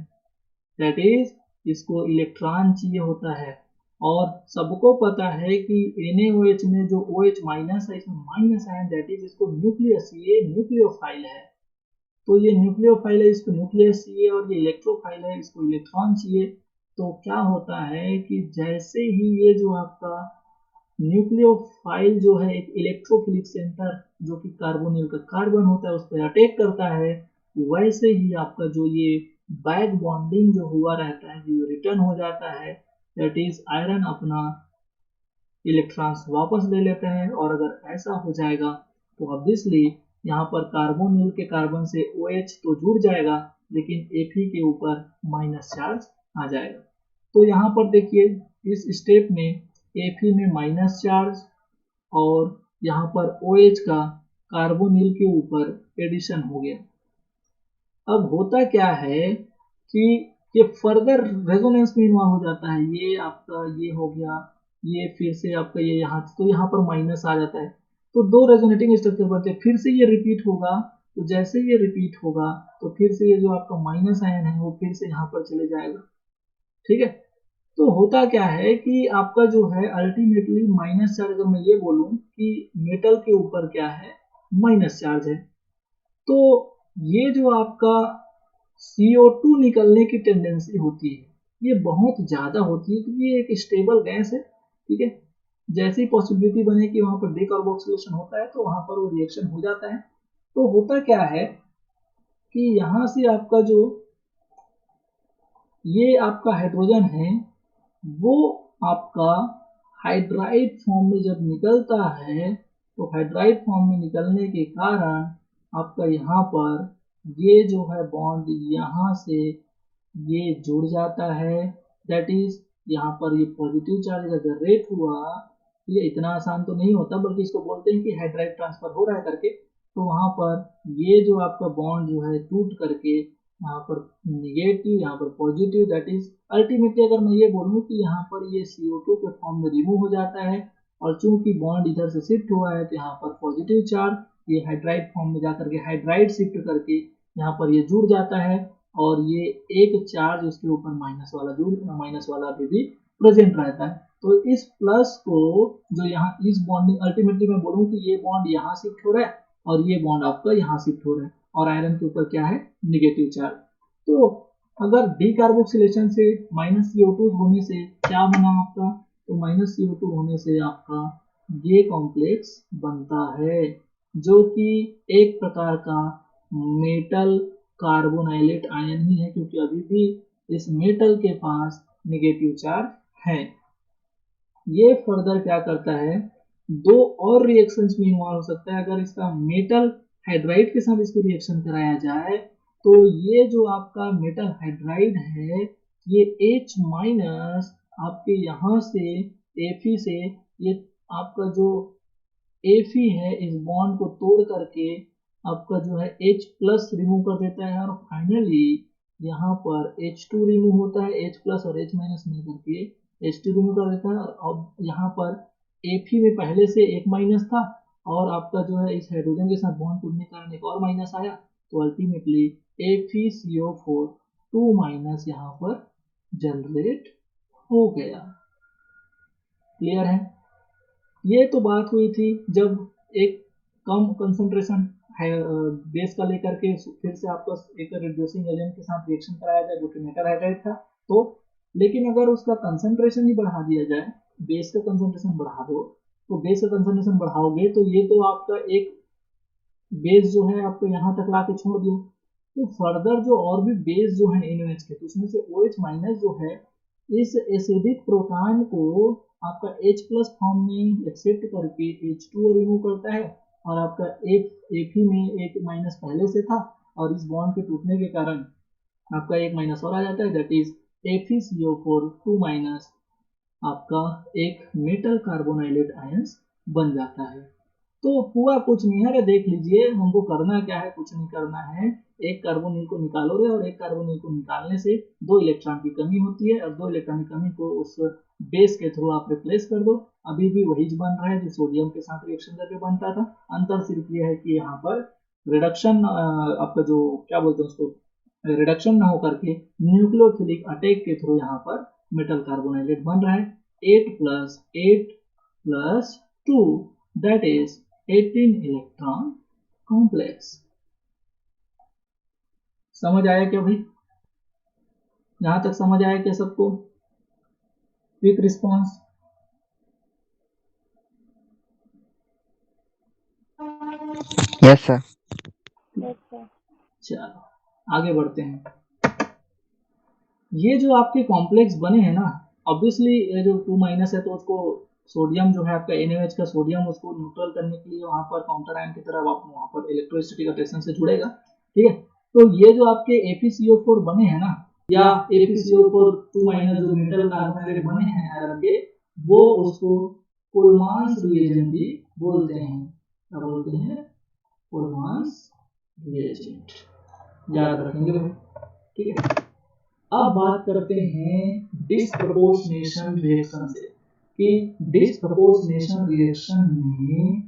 दैट इज इसको इलेक्ट्रॉन चाहिए होता है। और सबको पता है कि NaOH में जो OH माइनस है, इसमें माइनस आयन, दैट इज इसको न्यूक्लियस, ये न्यूक्लियोफाइल है, तो ये न्यूक्लियोफाइल है, इसको न्यूक्लियस चाहिए, और ये इलेक्ट्रोफाइल है, इसको इलेक्ट्रॉन चाहिए। तो क्या होता है कि जैसे ही ये जो आपका न्यूक्लियोफाइल जो है एक इलेक्ट्रोफिलिक सेंटर जो कि कार्बोनिल का कार्बन होता है उस पर अटैक करता है, वैसे ही आपका जो ये बैक बॉन्डिंग जो हुआ रहता है जो रिटर्न हो जाता है, दैट इज आयरन अपना इलेक्ट्रॉन्स वापस ले लेते हैं। और अगर ऐसा हो जाएगा तो ऑब्वियसली यहाँ पर कार्बोनिल के कार्बन से OH तो जुड़ जाएगा, लेकिन Fe के ऊपर माइनस चार्ज आ जाएगा। तो यहाँ पर देखिए इस स्टेप में Fe में माइनस चार्ज और यहाँ पर OH का कार्बोनिल के ऊपर एडिशन हो गया। अब होता क्या है कि ये फर्दर रेजोनेंस में इन्वॉल्व हो जाता है, ये आपका ये हो गया, ये फिर से आपका ये यहाँ, तो यहाँ पर माइनस आ जाता है, तो दो रेजोनेटिंग स्ट्रक्चर बनते हैं, फिर से ये रिपीट होगा। तो जैसे ये रिपीट होगा तो फिर से ये जो आपका माइनस आयन है वो फिर से यहाँ पर चले जाएगा। ठीक है, तो होता क्या है कि आपका जो है अल्टीमेटली माइनस चार्ज, अगर मैं ये बोलूं कि मेटल के ऊपर क्या है, माइनस चार्ज है, तो ये जो आपका CO2 निकलने की टेंडेंसी होती है ये बहुत ज्यादा होती है, क्योंकि ये एक स्टेबल गैस है। ठीक है, जैसी पॉसिबिलिटी बने कि वहां पर डिकार्बोक्सिलेशन होता है तो वहां पर वो रिएक्शन हो जाता है। तो होता क्या है कि यहां से आपका जो ये आपका हाइड्रोजन है वो आपका हाइड्राइड फॉर्म में जब निकलता है, तो हाइड्राइड फॉर्म में निकलने के कारण आपका यहाँ पर ये जो है बॉन्ड यहाँ से ये जुड़ जाता है, दैट इज यहाँ पर ये पॉजिटिव चार्ज का जनरेट हुआ। ये इतना आसान तो नहीं होता, बल्कि इसको बोलते हैं कि हाइड्राइड ट्रांसफर हो रहा है करके। तो वहां पर ये जो आपका बॉन्ड जो है टूट करके यहाँ पर निगेटिव, यहाँ पर पॉजिटिव, दैट इज अल्टीमेटली अगर मैं ये बोलूँ कि यहाँ पर ये CO2 के फॉर्म में रिमूव हो जाता है, और चूंकि बॉन्ड इधर से शिफ्ट हुआ है तो यहाँ पर पॉजिटिव चार्ज ये हाइड्राइड फॉर्म में जाकर के हाइड्राइड शिफ्ट करके यहाँ पर ये जुड़ जाता है, और ये एक चार्ज उसके ऊपर माइनस वाला अभी भी प्रेजेंट रहता है। तो इस प्लस को जो यहाँ इस बॉन्डिंग, अल्टीमेटली मैं बोलूँ कि ये बॉन्ड यहाँ शिफ्ट हो रहा है और ये बॉन्ड आपका यहाँ शिफ्ट हो रहा है, और आयरन के ऊपर क्या है, निगेटिव चार्ज। तो अगर डिकार्बोक्सिलेशन से -CO2 होने से क्या बना आपका, तो -CO2 होने से आपका ये कॉम्प्लेक्स बनता है जो कि एक प्रकार का मेटल कार्बोनाइलेट आयन ही है, क्योंकि अभी भी इस मेटल के पास निगेटिव चार्ज है। ये फर्दर क्या करता है, दो और रिएक्शंस में इन्वॉल्व हो सकता है। अगर इसका मेटल हाइड्राइड के साथ इसको रिएक्शन कराया जाए तो ये जो आपका मेटल हाइड्राइड है ये H माइनस आपके यहाँ से Fe से ये आपका जो Fe है इस बॉन्ड को तोड़ करके आपका जो है H प्लस रिमूव कर देता है और फाइनली यहाँ पर H2 रिमूव होता है, H प्लस और H माइनस मिल करके H2 रिमूव कर देता है। और अब यहाँ पर Fe में पहले से एक माइनस था और आपका जो है इस हाइड्रोजन के साथ बॉन्ड टूटने के कारण एक और माइनस आया, तो अल्टीमेटली FeCO4 2 माइनस यहाँ पर जनरेट हो गया। क्लियर है? ये तो बात हुई थी जब एक कम कंसंट्रेशन बेस का लेकर के फिर से आपको एक रिड्यूसिंग एजेंट के साथ रिएक्शन कराया जाए जो कि मेटल हाइड्राइड था। तो लेकिन अगर उसका कंसंट्रेशन ही बढ़ा दिया जाए, बेस का कंसंट्रेशन बढ़ा दो, तो बेस का कंसंट्रेशन बढ़ाओगे तो ये तो आपका एक बेस जो है आपको यहाँ तक ला के छोड़ दिया, तो फर्दर जो और भी बेस जो है NaOH के, तो उसमें से OH माइनस जो है इस एसिडिक प्रोटॉन को आपका H प्लस फॉर्म में एक्सेप्ट करके H2O रिमूव करता है और आपका Fe में एक माइनस पहले से था और इस बॉन्ड के टूटने के कारण आपका एक माइनस और आ जाता है, दैट इज FeCO4 2 माइनस आपका एक मेटल कार्बोनाइलेट आयंस बन जाता है। तो हुआ कुछ नहीं है, अरे देख लीजिए हमको करना क्या है, कुछ नहीं करना है, एक कार्बोनिल को निकालो रे और एक कार्बोनिल को निकालने से 2 इलेक्ट्रॉन की कमी होती है और 2 इलेक्ट्रॉन की कमी को उस बेस के थ्रू आप रिप्लेस कर दो, अभी भी वही बन रहा है जो सोडियम के साथ रिएक्शन करके बनता था। अंतर सिर्फ ये है कि यहाँ पर रिडक्शन आपका जो क्या बोलते हैं उसको रिडक्शन ना होकर के न्यूक्लियोफिलिक अटैक के थ्रू यहाँ पर मेटल कार्बोनाइलेट बन रहा है 8 plus 8 plus 2 that is 18 electron complex. समझ आया क्या भाई? यहां तक समझ आया क्या सबको? Quick response?
Yes sir.
चलो आगे बढ़ते हैं। ये जो आपके कॉम्प्लेक्स बने हैं ना, ऑब्वियसली ये जो 2 माइनस है तो उसको सोडियम जो है आपका NaOH का सोडियम उसको न्यूट्रल करने के लिए वहां पर काउंटर आयन की तरह आप वहां पर इलेक्ट्रोस्टैटिक अट्रैक्शन से जुड़ेगा, ठीक है। तो ये जो आपके FeCO4 बने हैं ना, या FeCO4 2 माइनस जो मेटल कार्बोनाइलेट बने हैं आयरन के, वो उसको कोलमांस रिएजेंट भी बोलते हैं। क्या बोलते हैं? कोलमांस रिएजेंट। याद रखेंगे भाई, ठीक है। अब बात करते हैं डिस्प्रपोर्शनेशन रिएक्शन से कि डिस्प्रपोर्शनेशन रिएक्शन में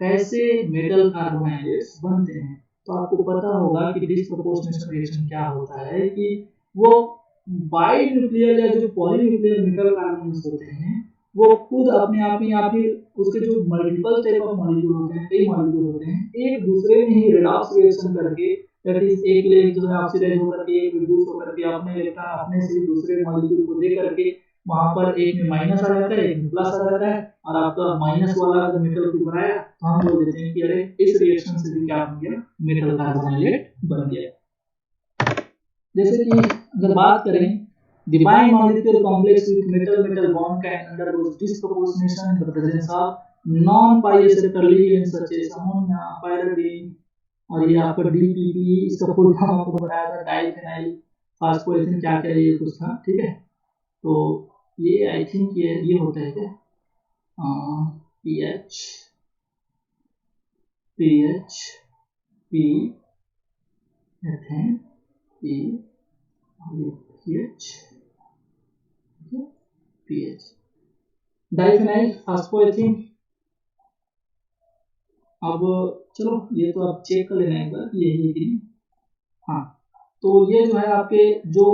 कैसे मेटल कार्बोनाइलेट्स बनते हैं। तो आपको पता होगा कि डिस्प्रपोर्शनेशन रिएक्शन क्या होता है कि वो बाई न्यूक्लियर या जो पॉलीन्यूक्लियर मेटल कार्बोनाइलेट्स होते हैं वो खुद अपने आप ही उसके जो मल्टीपल टाइप ऑफ मॉलिक्यूल होते हैं, कई मॉलिक्यूल होते हैं, एक दूसरे में ही रेडॉक्स रिएक्शन करके दैट इज एक ले जो है ऑक्सीडाइज होकर के एक रिड्यूस होकर के अपने इलेक्ट्रॉन अपने से दूसरे मॉलिक्यूल को दे करके वहां पर एक में माइनस आ जाता है, एक में प्लस आ जाता है और आपका माइनस वाला अगर मेटल को बनाया तो हम बोल देते हैं कि अरे इस रिएक्शन से भी क्या बन गया, मेटल कार्बोनाइलेट बन गया। जैसे कि अगर बात करें the bimolecular complex with metal bond can undergo disproportionation in the presence of non-pi acceptor ligands such as ammonia, pyridine और ये आपका DPP, इसका फुल फॉर्म आपको बताया था डाइफेनाइल फास्फोएथिन क्या क्या ये कुछ था, ठीक है। तो ये आई थिंक ये होता है क्या PH P ethane P PH PH डाइफेनाइल फास्फोएथिन। अब चलो ये तो आप चेक कर लेना एक बार कि यही है कि नहीं। हाँ, तो ये जो है आपके जो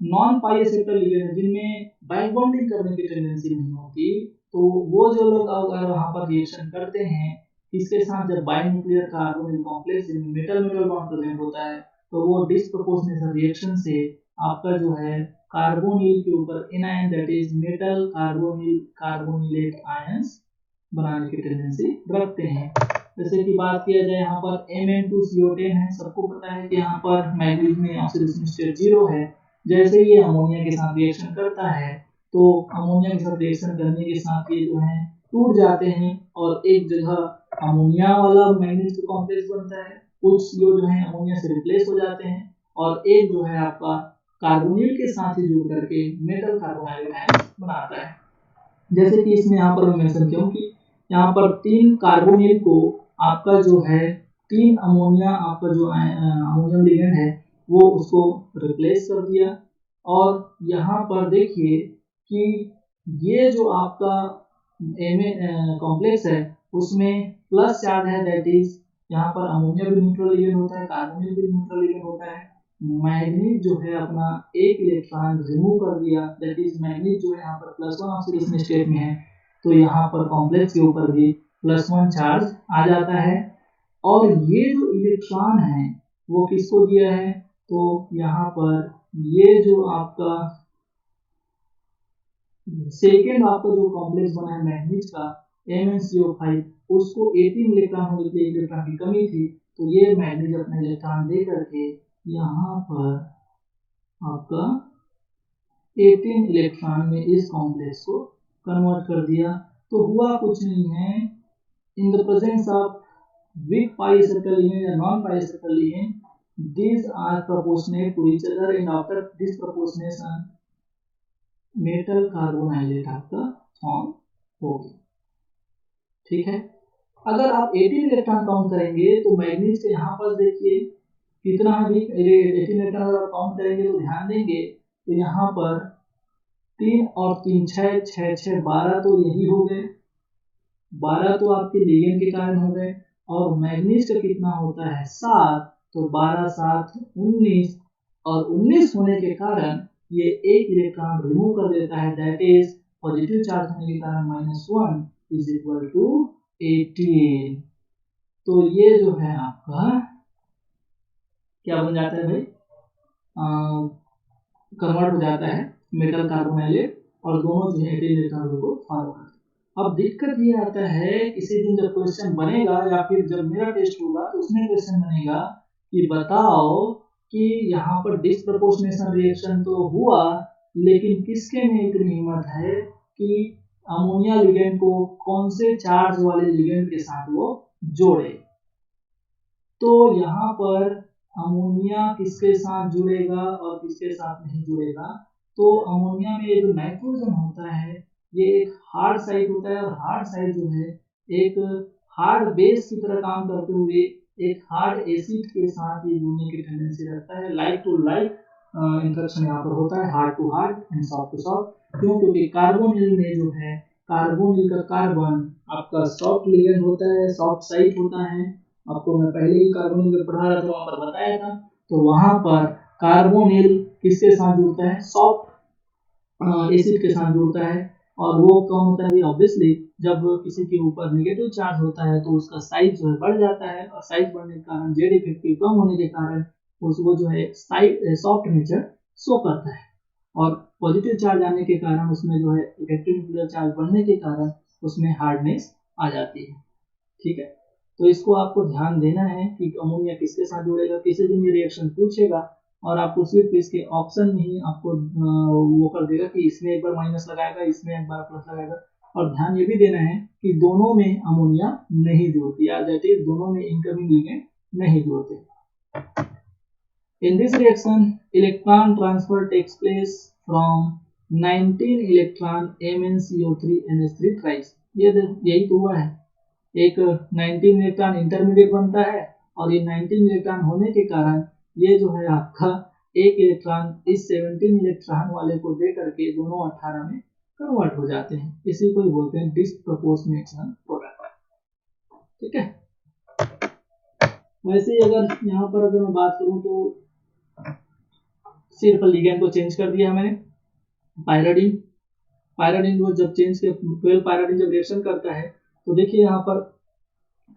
नॉन पाई एक्सेप्टर लिगेंड जिनमें बाइंड बॉन्डिंग करने की टेंडेंसी नहीं होती, तो वो जो लोग अगर वहां पर रिएक्शन करते हैं इसके साथ जब बाई न्यूक्लियर कार्बोनिल कॉम्प्लेक्स जिनमें मेटल बॉन्ड प्रेजेंट होता है, तो वो डिस्प्रोपोर्शनेशन रिएक्शन से आपका जो है कार्बोनिल के ऊपर anion that is metal carbonylate ions बनाने की टेंडेंसी रखते हैं। जैसे कि बात किया जाए यहाँ पर Mn2CO10 है, सबको पता है कि यहाँ पर मैग्नीज में ऑक्सीडेशन स्टेट 0 है। जैसे ये अमोनिया के साथ रिएक्शन करता है तो अमोनिया के साथ रिएक्शन करने के साथ ये जो है टूट जाते हैं और एक जगह अमोनिया वाला मैग्नीज का कॉम्प्लेक्स बनता है, कुछ CO जो है अमोनिया से रिप्लेस हो जाते हैं, और एक जो है आपका कार्बोनिल के साथ ही जुड़ करके मेटल कार्बोनाइलेट आयन बनाता है। जैसे कि इसमें यहाँ पर मैं मेंशन किया हूँ कि यहाँ पर 3 कार्बोनिल को आपका जो है 3 अमोनिया आपका जो अमोनियम लिगेंड है वो उसको रिप्लेस कर दिया, और यहाँ पर देखिए कि ये जो आपका कॉम्प्लेक्स है उसमें प्लस चार्ज है, दैट इज यहाँ पर अमोनिया भी न्यूट्रल लिगेंड होता है, कार्बोनिल भी न्यूट्रल लिगेंड होता है। मैग्नीज जो है अपना एक इलेक्ट्रॉन रिमूव कर दिया, दैट इज मैग्नीज जो है यहाँ पर +1 ऑक्सीडेशन स्टेट में है, तो यहाँ पर कॉम्प्लेक्स के ऊपर भी +1 चार्ज आ जाता है। और ये जो इलेक्ट्रॉन है वो किसको दिया है, तो यहाँ पर ये जो आपका सेकेंड आपका जो कॉम्प्लेक्स बना है मैग्नीज का MnCO5, उसको 18 इलेक्ट्रॉन होने के लिए इलेक्ट्रॉन की कमी थी, तो ये मैग्नीज अपना इलेक्ट्रॉन दे करके यहाँ पर आपका 18 इलेक्ट्रॉन में इस कॉम्प्लेक्स को कन्वर्ट कर दिया। तो हुआ कुछ नहीं है, in the presence of weak pi circle ligand या non pi circle ligand, these are proportionate to each other and after this proportionation metal carbonylate आपका फॉर्म होगी। ठीक है, अगर आप 18 इलेक्ट्रॉन काउंट करेंगे तो मैग्नीज के यहाँ पर देखिए कितना भी 18 इलेक्ट्रॉन अगर आप काउंट करेंगे तो ध्यान देंगे तो यहाँ पर 3 और 3 6 6 6 12 तो यही हो गए, 12 तो आपके लिगेंड के कारण हो गए, और मैग्नीज का कितना होता है 7, तो 12 7 19, और 19 होने के कारण ये एक इलेक्ट्रॉन रिमूव कर देता है, दैट इज पॉजिटिव चार्ज होने के कारण -1 इज इक्वल टू 18। तो ये जो है आपका क्या बन जाता है भाई, कन्वर्ट हो जाता है मेटल कार्बोनाइलेट, और दोनों जो है 18 इलेक्ट्रॉन को फॉलो करते हैं। अब दिक्कत ये आता है किसी दिन जब क्वेश्चन बनेगा या फिर जब मेरा टेस्ट होगा तो उसमें क्वेश्चन बनेगा कि बताओ कि यहाँ पर डिस्प्रपोर्शनेशन रिएक्शन तो हुआ, लेकिन किसके में इतनी हिम्मत है कि अमोनिया लिगेंड को कौन से चार्ज वाले लिगेंड के साथ वो जोड़े। तो यहाँ पर अमोनिया किसके साथ जुड़ेगा और किसके साथ नहीं जुड़ेगा, तो अमोनिया में जो नाइट्रोजन होता है ये एक हार्ड साइड होता है, और हार्ड साइड जो है एक हार्ड बेस की तरह काम करते हुए एक हार्ड एसिड के साथ ये जुड़ने की टेंडेंसी रखता है। लाइक टू लाइक इंटरेक्शन यहाँ पर होता है, hard to hard and soft to soft. क्यों, क्योंकि कार्बोनिल में जो है कार्बोनिल का कार्बन आपका सॉफ्ट लिगेंड होता है, सॉफ्ट साइट होता है, आपको मैं पहले ही कार्बोनिल पढ़ा रहा था वहां पर बताया था। तो वहां पर कार्बोनिल किसके साथ जुड़ता है, सॉफ्ट एसिड के साथ जुड़ता है, और वो कौन होता है, ऑब्वियसली जब किसी के ऊपर नेगेटिव चार्ज होता है तो उसका साइज जो है बढ़ जाता है, और साइज बढ़ने के कारण जेड इफेक्टिव कम होने के कारण उसको जो है सॉफ्ट नेचर शो करता है, और पॉजिटिव चार्ज आने के कारण उसमें जो है इफेक्टिव न्यूक्लियर चार्ज बढ़ने के कारण उसमें हार्डनेस आ जाती है। ठीक है, तो इसको आपको ध्यान देना है कि अमोनिया किसके साथ जुड़ेगा। किसी दिन ये रिएक्शन पूछेगा और आपको सिर्फ इसके ऑप्शन में ही आपको वो कर देगा कि इसमें एक बार माइनस लगाएगा, इसमें एक बार प्लस लगाएगा, और ध्यान ये भी देना है कि दोनों में अमोनिया नहीं जुड़ती, या दैट इज दोनों में इनकमिंग लिगेंड नहीं जुड़ते। In this reaction, electron transfer takes place from 19 electron MnCO3 NH3 thrice। यही तो हुआ है, एक 19 इलेक्ट्रॉन इंटरमीडिएट बनता है, और ये 19 इलेक्ट्रॉन होने के कारण ये जो है आपका एक इलेक्ट्रॉन इस 17 इलेक्ट्रॉन वाले को दे करके दोनों 18 में कन्वर्ट हो जाते हैं। इसी को ही बोलते हैं डिस्प्रपोर्शनेशन प्रोडक्ट। ठीक है, वैसे ही अगर यहाँ पर अगर मैं बात करूँ तो सिर्फ लिगेंड को चेंज कर दिया मैंने, पायराडीन को जब चेंज किया, 12 पायराडीन जब रिएक्शन करता है तो देखिए यहाँ पर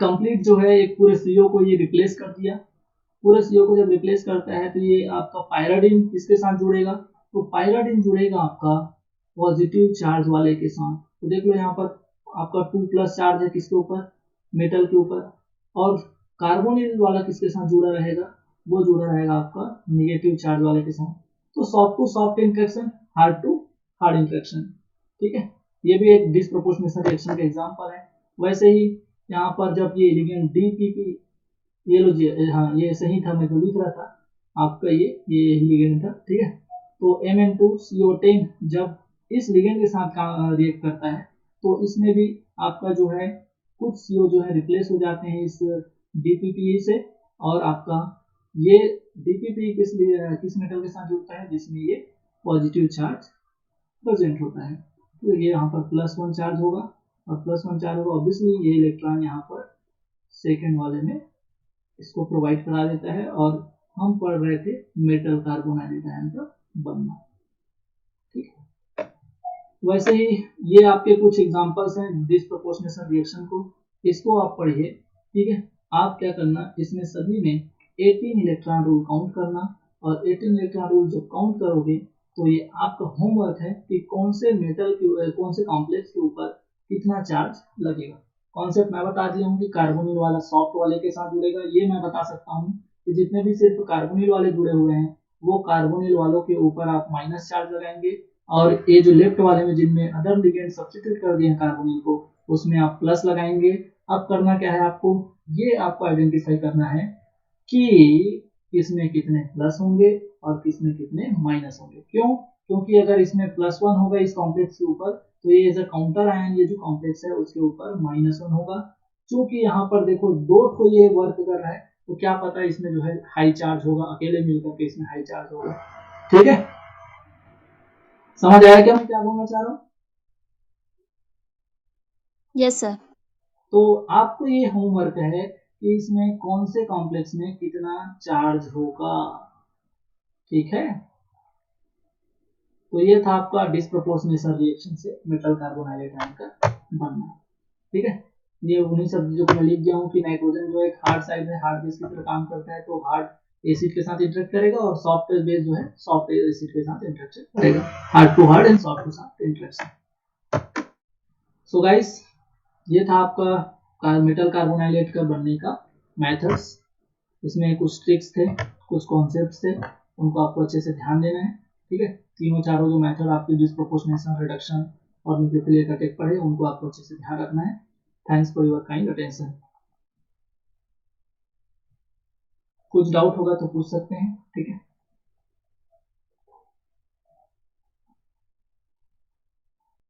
कंप्लीट जो है एक पूरे CO को ये रिप्लेस कर दिया। पूरे CO को जब रिप्लेस करता है तो ये आपका पायराडीन किसके साथ जुड़ेगा, तो पायराडीन जुड़ेगा आपका पॉजिटिव चार्ज वाले के साथ। तो देख लो यहाँ पर आपका 2+ चार्ज है किसके ऊपर, मेटल के ऊपर, और कार्बोनिल वाला किसके साथ जुड़ा रहेगा, वो जुड़ा रहेगा आपका नेगेटिव चार्ज वाले के साथ। तो soft to soft interaction, hard to hard interaction. ठीक है, ये भी एक डिस्प्रपोर्शनेशन रिएक्शन का एग्जांपल है। वैसे ही यहाँ पर जब ये लिगेंड DPP, ये लो जी, हाँ ये सही था, मैं तो लिख रहा था आपका, ये लिगेंड था, ठीक है। तो Mn2CO10 जब इस लिगेंड के साथ रिएक्ट करता है तो इसमें भी आपका जो है कुछ CO जो है रिप्लेस हो जाते हैं इस DPP से, और आपका ये DPP किस मेटल के साथ जुड़ता है जिसमें ये पॉजिटिव चार्ज प्रेजेंट होता है। तो ये यहाँ पर +1 चार्ज होगा, और +1 चार्ज होगा, ऑब्वियसली ये इलेक्ट्रॉन यहाँ पर सेकेंड वाले में इसको प्रोवाइड करा देता है, और हम पढ़ रहे थे मेटल कार्बोनाइलेट आयन का बनना, ठीक है। वैसे ही ये आपके कुछ एग्जांपल्स हैं डिसप्रोपोर्शनेशन रिएक्शन को, इसको आप पढ़िए, ठीक है। आप क्या करना, इसमें सभी में 18 इलेक्ट्रॉन रूल काउंट करना, और 18 इलेक्ट्रॉन रूल जब काउंट करोगे तो ये आपका होमवर्क है कि कौन से मेटल के कौन से कॉम्प्लेक्स के ऊपर कितना चार्ज लगेगा। कॉन्सेप्ट मैं बता दिया हूँ कि कार्बोनिल वाला सॉफ्ट वाले के साथ जुड़ेगा, ये मैं बता सकता हूँ कि जितने भी सिर्फ कार्बोनिल वाले जुड़े हुए हैं वो कार्बोनिल वालों के ऊपर आप माइनस चार्ज लगाएंगे, और ये जो लेफ्ट वाले में जिनमें अदर लिगेंड सब्स्टिट्यूट कर दिए कार्बोनिल को उसमें आप प्लस लगाएंगे। अब करना क्या है आपको, ये आपको आइडेंटिफाई करना है कि किसमें कितने प्लस होंगे और किसमें कितने माइनस होंगे। क्यों? क्योंकि अगर इसमें +1 होगा इस कॉम्प्लेक्स के ऊपर तो ये एज अ काउंटर आयन ये जो कॉम्प्लेक्स है उसके ऊपर -1 होगा। चूंकि यहाँ पर देखो 2 ठो ये वर्क कर रहा है तो क्या पता इसमें जो है हाई चार्ज होगा, अकेले मिलकर के इसमें हाई चार्ज होगा, ठीक है। समझ आया क्या मैं क्या बोलना चाह रहा हूँ?
Yes sir.
तो आपको ये होमवर्क है कि इसमें कौन से कॉम्प्लेक्स में कितना चार्ज होगा, ठीक है। तो ये था आपका डिसप्रोपोर्शनेशन रिएक्शन से मेटल कार्बोनाइलेट आयन का बनना, ठीक है। ये उन्हीं सब चीजों को मैं लिख गया हूँ कि नाइट्रोजन जो एक हार्ड साइड है, हार्ड बेस की तरह काम करता है, तो हार्ड एसिड के साथ इंटरेक्ट करेगा, और सॉफ्ट बेस जो है सॉफ्ट एसिड के साथ इंटरेक्शन करेगा, hard to hard and soft to soft interaction. So guys ये था आपका मेटल कार्बोनाइलेट का बनने का मेथड्स। इसमें कुछ ट्रिक्स थे, कुछ कॉन्सेप्ट्स थे, उनको आपको अच्छे से ध्यान देना है, ठीक है। तीनों चारों जो मेथड आपके डिसप्रोपोर्शनेशन, रिडक्शन और न्यूक्लियोफिलिक का टेक पढ़े उनको आपको अच्छे से ध्यान रखना है। Thanks for your kind attention. कुछ डाउट होगा तो पूछ सकते हैं, ठीक है।